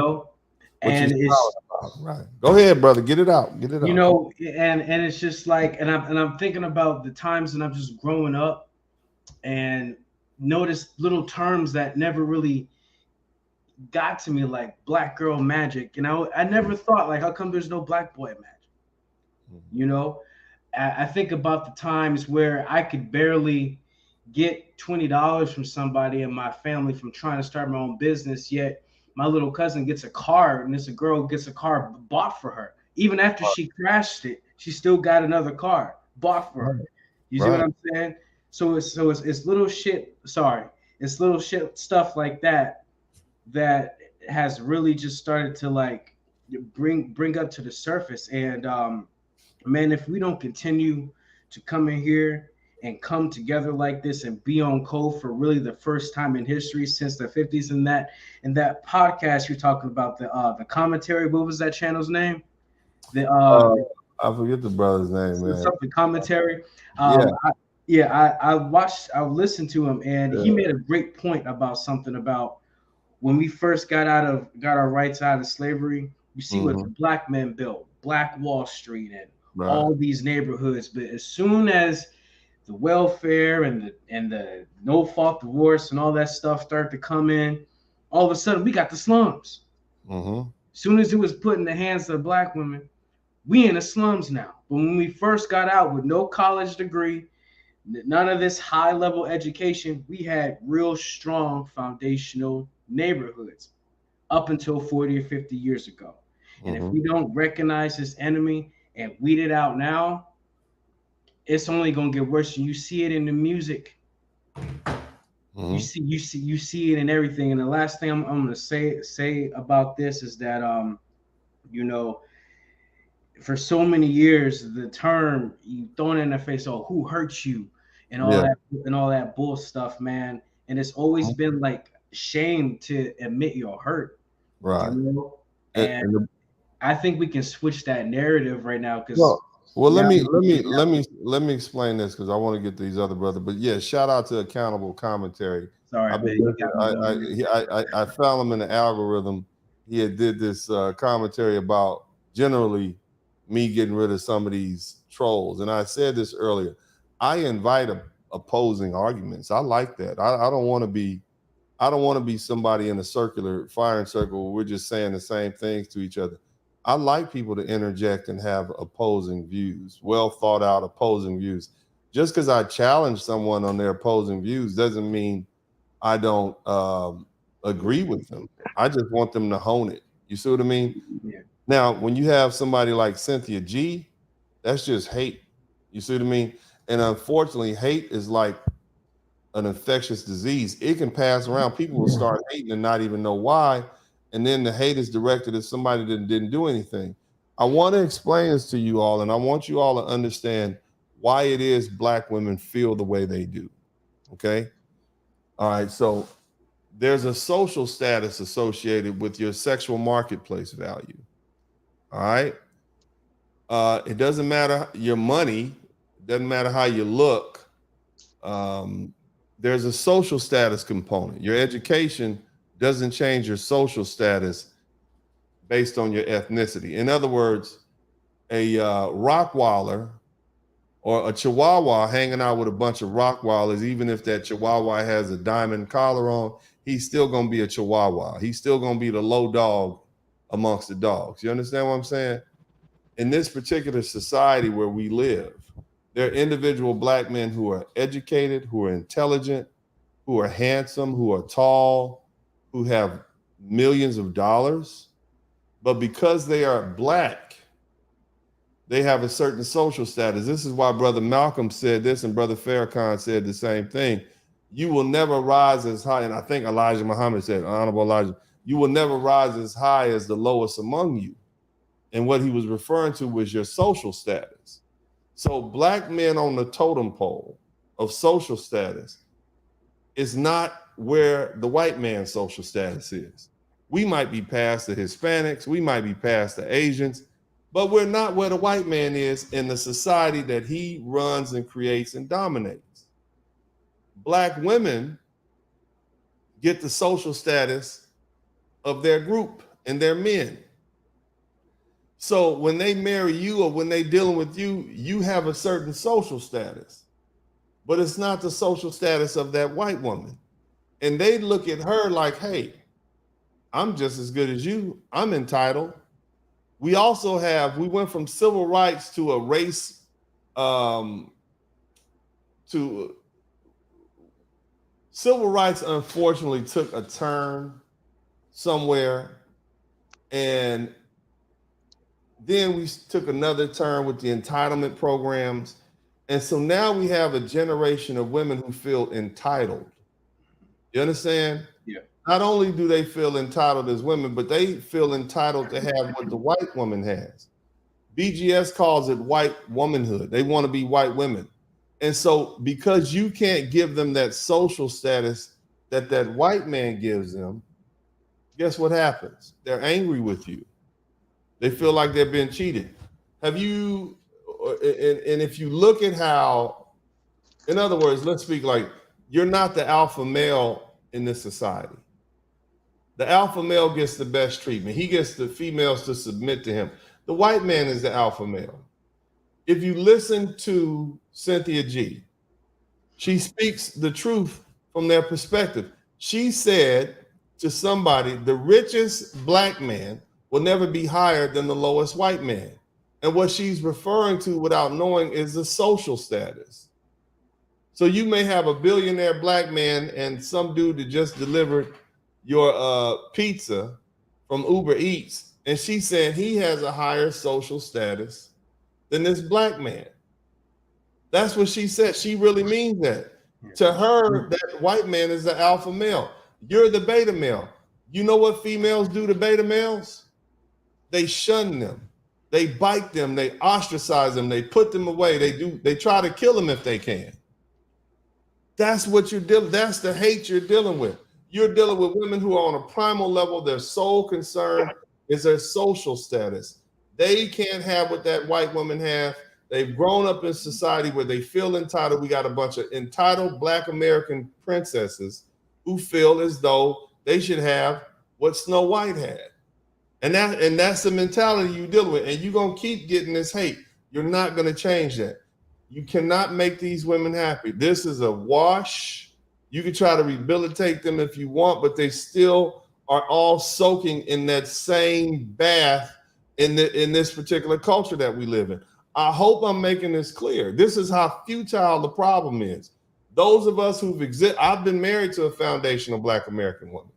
T: it's
C: right. Go ahead, brother. Get it out. And
T: it's just like, and I'm thinking about the times that I'm just growing up and noticed little terms that never really got to me, like black girl magic. I never thought, like, how come there's no black boy magic? I think about the times where I could barely get $20 from somebody in my family from trying to start my own business, yet my little cousin gets a car, and this girl gets a car bought for her. Even after she crashed it, she still got another car bought for her. You see what I'm saying? So it's little shit. Sorry, it's little shit stuff like that that has really just started to like bring up to the surface. And man, if we don't continue to come in here and come together like this and be on code for really the first time in history since the 50s, and that podcast you're talking about, the commentary, what was that channel's name?
C: I forget the brother's name, man.
T: Something commentary.
C: Yeah.
T: I listened to him, and he made a great point about something about when we first got our rights out of slavery. You see what the black men built, Black Wall Street and all these neighborhoods. But as soon as the welfare and the no fault divorce and all that stuff start to come in, all of a sudden we got the slums. As soon as it was put in the hands of black women, we in the slums now. But when we first got out with no college degree, none of this high level education, we had real strong foundational neighborhoods up until 40 or 50 years ago. And if we don't recognize this enemy and weed it out now, it's only gonna get worse. And you see it in the music. You see it in everything. And the last thing I'm gonna say about this is that you know, for so many years the term you thrown in their face, oh, who hurt you, and all that bull stuff, man. And it's always been like shame to admit you're hurt.
C: Right.
T: You know? And I think we can switch that narrative right now, because
C: let me explain this, because I want to get these other brothers. But yeah, shout out to Accountable Commentary.
T: Sorry,
C: I found him in the algorithm. He had did this commentary about generally me getting rid of some of these trolls. And I said this earlier. I invite opposing arguments. I like that. I don't want to be somebody in a circular firing circle where we're just saying the same things to each other. I like people to interject and have opposing views, well thought out opposing views. Just because I challenge someone on their opposing views doesn't mean I don't agree with them. I just want them to hone it. You see what I mean?
T: Yeah.
C: Now, when you have somebody like Cynthia G, that's just hate. You see what I mean? And unfortunately, hate is like an infectious disease. It can pass around. People will start hating and not even know why. And then the hate is directed at somebody that didn't do anything. I want to explain this to you all, and I want you all to understand why it is black women feel the way they do. Okay? All right, so there's a social status associated with your sexual marketplace value. All right? It doesn't matter your money, it doesn't matter how you look. There's a social status component. Your education doesn't change your social status based on your ethnicity. In other words, a Rottweiler or a Chihuahua hanging out with a bunch of Rottweilers, even if that Chihuahua has a diamond collar on, he's still going to be a Chihuahua. He's still going to be the low dog amongst the dogs. You understand what I'm saying? In this particular society where we live, there are individual black men who are educated, who are intelligent, who are handsome, who are tall, who have millions of dollars. But because they are black, they have a certain social status. This is why Brother Malcolm said this, and Brother Farrakhan said the same thing. You will never rise as high, and I think Elijah Muhammad said, Honorable Elijah, you will never rise as high as the lowest among you. And what he was referring to was your social status. So black men on the totem pole of social status is not where the white man's social status is. We might be past the Hispanics, we might be past the Asians, but we're not where the white man is in the society that he runs and creates and dominates. Black women get the social status of their group and their men. So when they marry you or when they're dealing with you, you have a certain social status, but it's not the social status of that white woman. And they look at her like, hey, I'm just as good as you. I'm entitled. We went from civil rights to a race, civil rights unfortunately took a turn somewhere, and then we took another turn with the entitlement programs, And so now we have a generation of women who feel entitled. You understand?
T: Yeah.
C: Not only do they feel entitled as women, but they feel entitled to have what the white woman has. BGS calls it white womanhood. They want to be white women. And so because you can't give them that social status that white man gives them, guess what happens? They're angry with you. They feel like they're being cheated. Have you, and if you look at how, in other words, let's speak like you're not the alpha male in this society. The alpha male gets the best treatment. He gets the females to submit to him. The white man is the alpha male. If you listen to Cynthia G, she speaks the truth from their perspective. She said to somebody, the richest black man will never be higher than the lowest white man. And what she's referring to without knowing is the social status. So you may have a billionaire black man and some dude that just delivered your pizza from Uber Eats, and she's saying he has a higher social status than this black man. That's what she said. She really means that. To her, that white man is the alpha male. You're the beta male. You know what females do to beta males? They shun them. They bite them. They ostracize them. They put them away. They try to kill them if they can. That's what you're dealing. That's the hate you're dealing with. You're dealing with women who are on a primal level. Their sole concern is their social status. They can't have what that white woman has. They've grown up in society where they feel entitled. We got a bunch of entitled Black American princesses who feel as though they should have what Snow White had. And that's the mentality you're dealing with. And you're going to keep getting this hate. You're not going to change that. You cannot make these women happy. This is a wash. You can try to rehabilitate them if you want, but they still are all soaking in that same bath in this particular culture that we live in. I hope I'm making this clear. This is how futile the problem is. Those of us who've I've been married to a foundational Black American woman.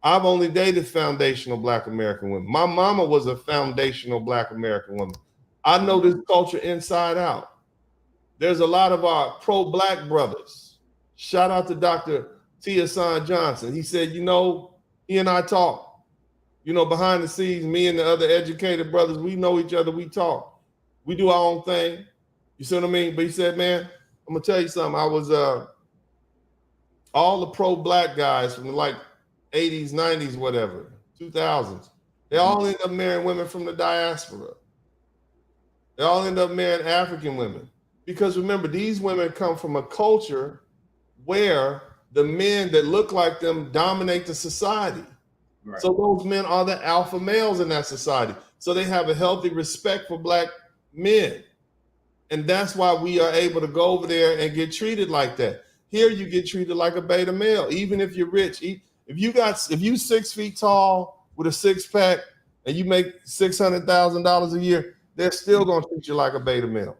C: I've only dated foundational Black American women. My mama was a foundational Black American woman. I know this culture inside out. There's a lot of our pro-Black brothers. Shout out to Dr. Tia Johnson. He said, he and I talk. Behind the scenes, me and the other educated brothers, we know each other, we talk. We do our own thing. You see what I mean? But he said, man, I'm gonna tell you something. I was all the pro-Black guys from the 80s, 90s, whatever, 2000s. They all end up marrying women from the diaspora. They all end up marrying African women. Because remember, these women come from a culture where the men that look like them dominate the society. Right. So those men are the alpha males in that society. So they have a healthy respect for Black men. And that's why we are able to go over there and get treated like that. Here you get treated like a beta male, even if you're rich. If you 6 feet tall with a six pack and you make $600,000 a year, they're still gonna treat you like a beta male.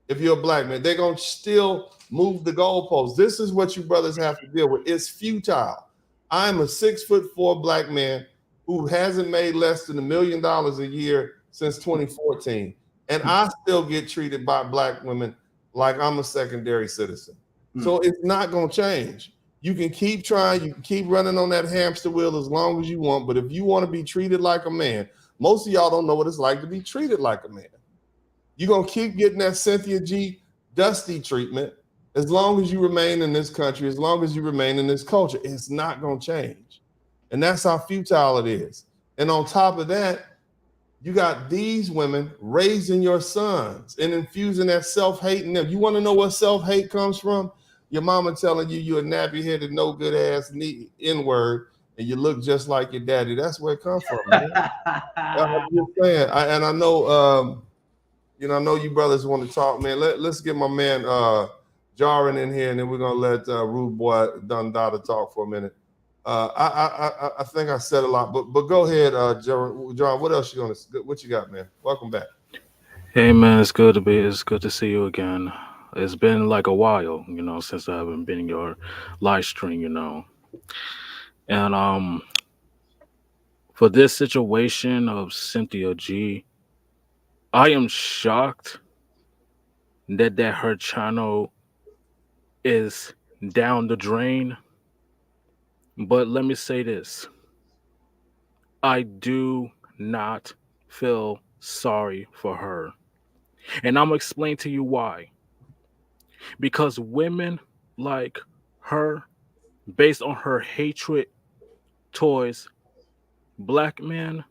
C: If you're a Black man, they're gonna still move the goalposts. This is what you brothers have to deal with. It's futile. I'm a 6'4" Black man who hasn't made less than $1 million a year since 2014. And I still get treated by Black women like I'm a secondary citizen. So it's not gonna change. You can keep trying, you can keep running on that hamster wheel as long as you want, but if you want to be treated like a man, most of y'all don't know what it's like to be treated like a man. You're gonna keep getting that Cynthia G dusty treatment as long as you remain in this country, as long as you remain in this culture. It's not gonna change. And that's how futile it is. And on top of that, you got these women raising your sons and infusing that self-hate in them. You want to know where self-hate comes from? Your mama telling you you're a nappy-headed, no good ass N-word, and you look just like your daddy. That's where it comes from, man. I'm just saying. I know, I know you brothers want to talk, man. Let's get my man Jarin in here, and then we're gonna let Rude Boy Dundada talk for a minute. I think I said a lot, but go ahead, John. What else what you got, man? Welcome back.
B: Hey man, it's good to see you again. It's been like a while, since I haven't been in your live stream, And for this situation of Cynthia G, I am shocked that her channel is down the drain. But let me say this. I do not feel sorry for her. And I'm going to explain to you why. Because women like her, based on her hatred towards black men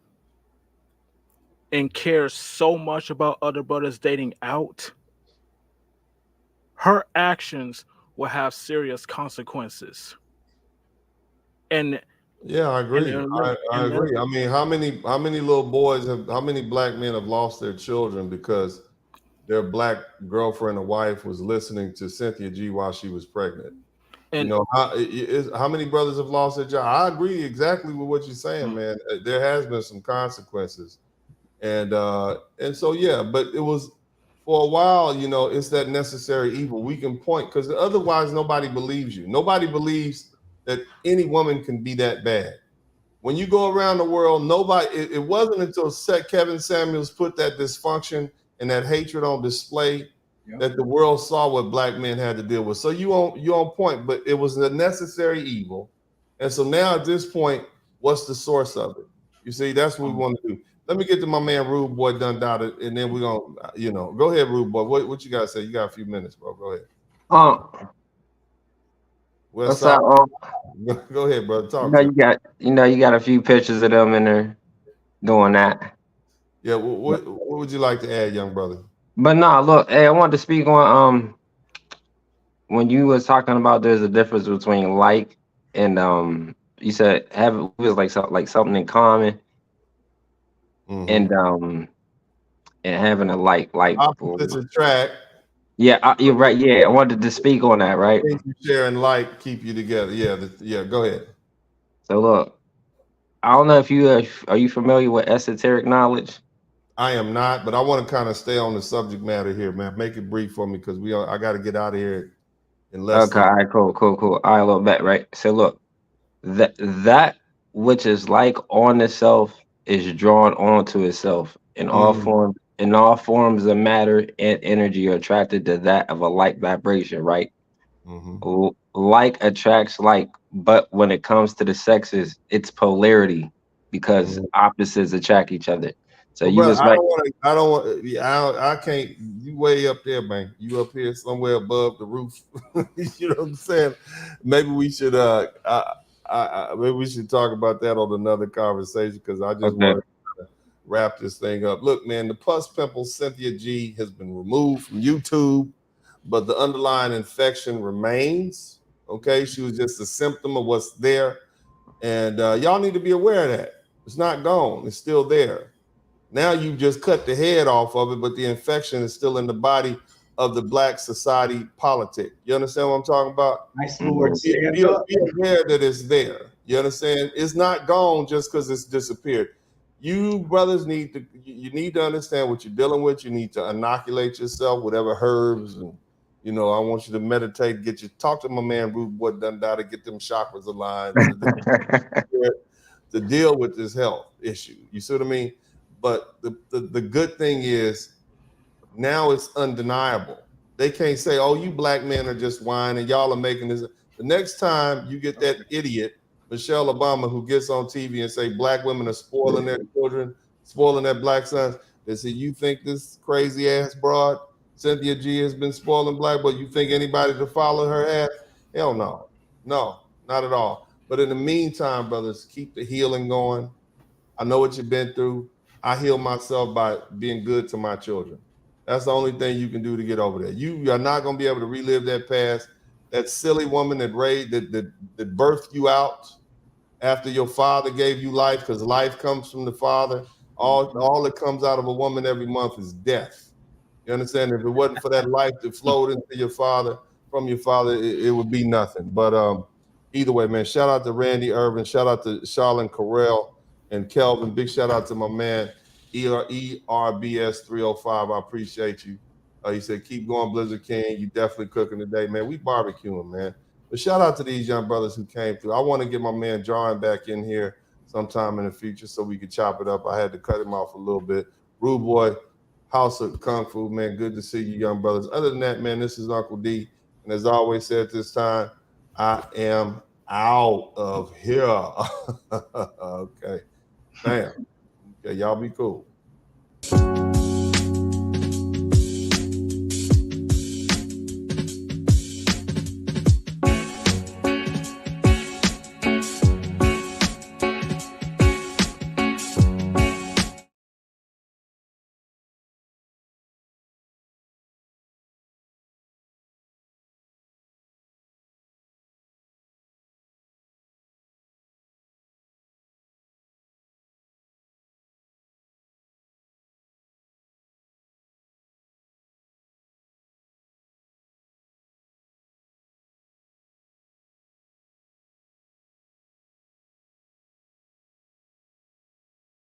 B: and cares so much about other brothers dating out, her actions will have serious consequences. And
C: yeah, I agree. I agree. I mean, how many little boys how many black men have lost their children because their black girlfriend or wife was listening to Cynthia G while she was pregnant?
B: And
C: how many brothers have lost their job? I agree exactly with what you're saying, man. There has been some consequences, and so yeah, but it was for a while. It's that necessary evil. We can point because otherwise nobody believes you. Nobody believes that any woman can be that bad. When you go around the world, nobody. It wasn't until Kevin Samuels put that dysfunction and that hatred on display that the world saw what black men had to deal with. So you on point, but it was a necessary evil. And so now at this point, what's the source of it? You see, that's what we want to do. Let me get to my man Rude Boy Dundada, and then we're gonna, go ahead, Rude Boy. What you gotta say? You got a few minutes, bro. Go ahead.
D: What's up?
C: Go ahead, brother. Talk
D: You got a few pictures of them in there doing that.
C: Yeah, what would you like to add, young brother?
D: But no, look, hey, I wanted to speak on when you was talking about there's a difference between like and you said have it was like something in common and having a like
C: opposites attract.
D: Yeah, you're right. Yeah, I wanted to speak on that, right?
C: Things you share and like keep you together. Yeah, go ahead.
D: So look, I don't know if you are you familiar with esoteric knowledge?
C: I am not, but I want to kind of stay on the subject matter here, man. Make it brief for me because I got to get out of here in less
D: Okay, all right, cool. All right, a little bit, right? So look, that which is like on itself is drawn onto itself in all forms. In all forms of matter and energy are attracted to that of a like vibration, right? Like attracts like, but when it comes to the sexes, it's polarity because opposites attract each other. So
C: well,
D: you
C: bro,
D: was right.
C: I can't. You way up there, man. You up here somewhere above the roof. You know what I'm saying? Maybe we should maybe we should talk about that on another conversation because I just want to wrap this thing up. Look, man, the Puss pimple Cynthia G has been removed from YouTube, but the underlying infection remains. Okay, she was just a symptom of what's there, and y'all need to be aware of that. It's not gone. It's still there. Now you just cut the head off of it, but the infection is still in the body of the black society politic. You understand what I'm talking about?
T: Nice Lord,
C: Be aware that it's there. You understand? It's not gone just because it's disappeared. You brothers need to understand what you're dealing with. You need to inoculate yourself, whatever herbs, and I want you to meditate. Talk to my man Rude Boy Dundada to get them chakras aligned to deal with this health issue. You see what I mean? But the good thing is now it's undeniable. They can't say, oh, you black men are just whining. Y'all are making this. The next time you get that idiot, Michelle Obama, who gets on TV and say black women are spoiling their children, spoiling their black sons, they say, you think this crazy ass broad, Cynthia G, has been spoiling black, but you think anybody to follow her ass? Hell no. No, not at all. But in the meantime, brothers, keep the healing going. I know what you've been through. I heal myself by being good to my children. That's the only thing you can do to get over that. You are not going to be able to relive that past. That silly woman that birthed you out after your father gave you life, because life comes from the father. All that comes out of a woman every month is death. You understand? If it wasn't for that life that flowed into your father, from your father, it would be nothing. But either way, man, shout out to Randy Irvin, shout out to Charlene Carell and Kelvin. Big shout out to my man ERBS 305. I appreciate you. He said, keep going, Blizzard King. You definitely cooking today, man. We barbecuing, man. But shout out to these young brothers who came through. I want to get my man John back in here sometime in the future so we could chop it up. I had to cut him off a little bit. Rude Boy, House of Kung Fu, man. Good to see you, young brothers. Other than that, man, this is Uncle D. And as I always say at this time, I am out of here. Okay. Bam. Okay, y'all be cool.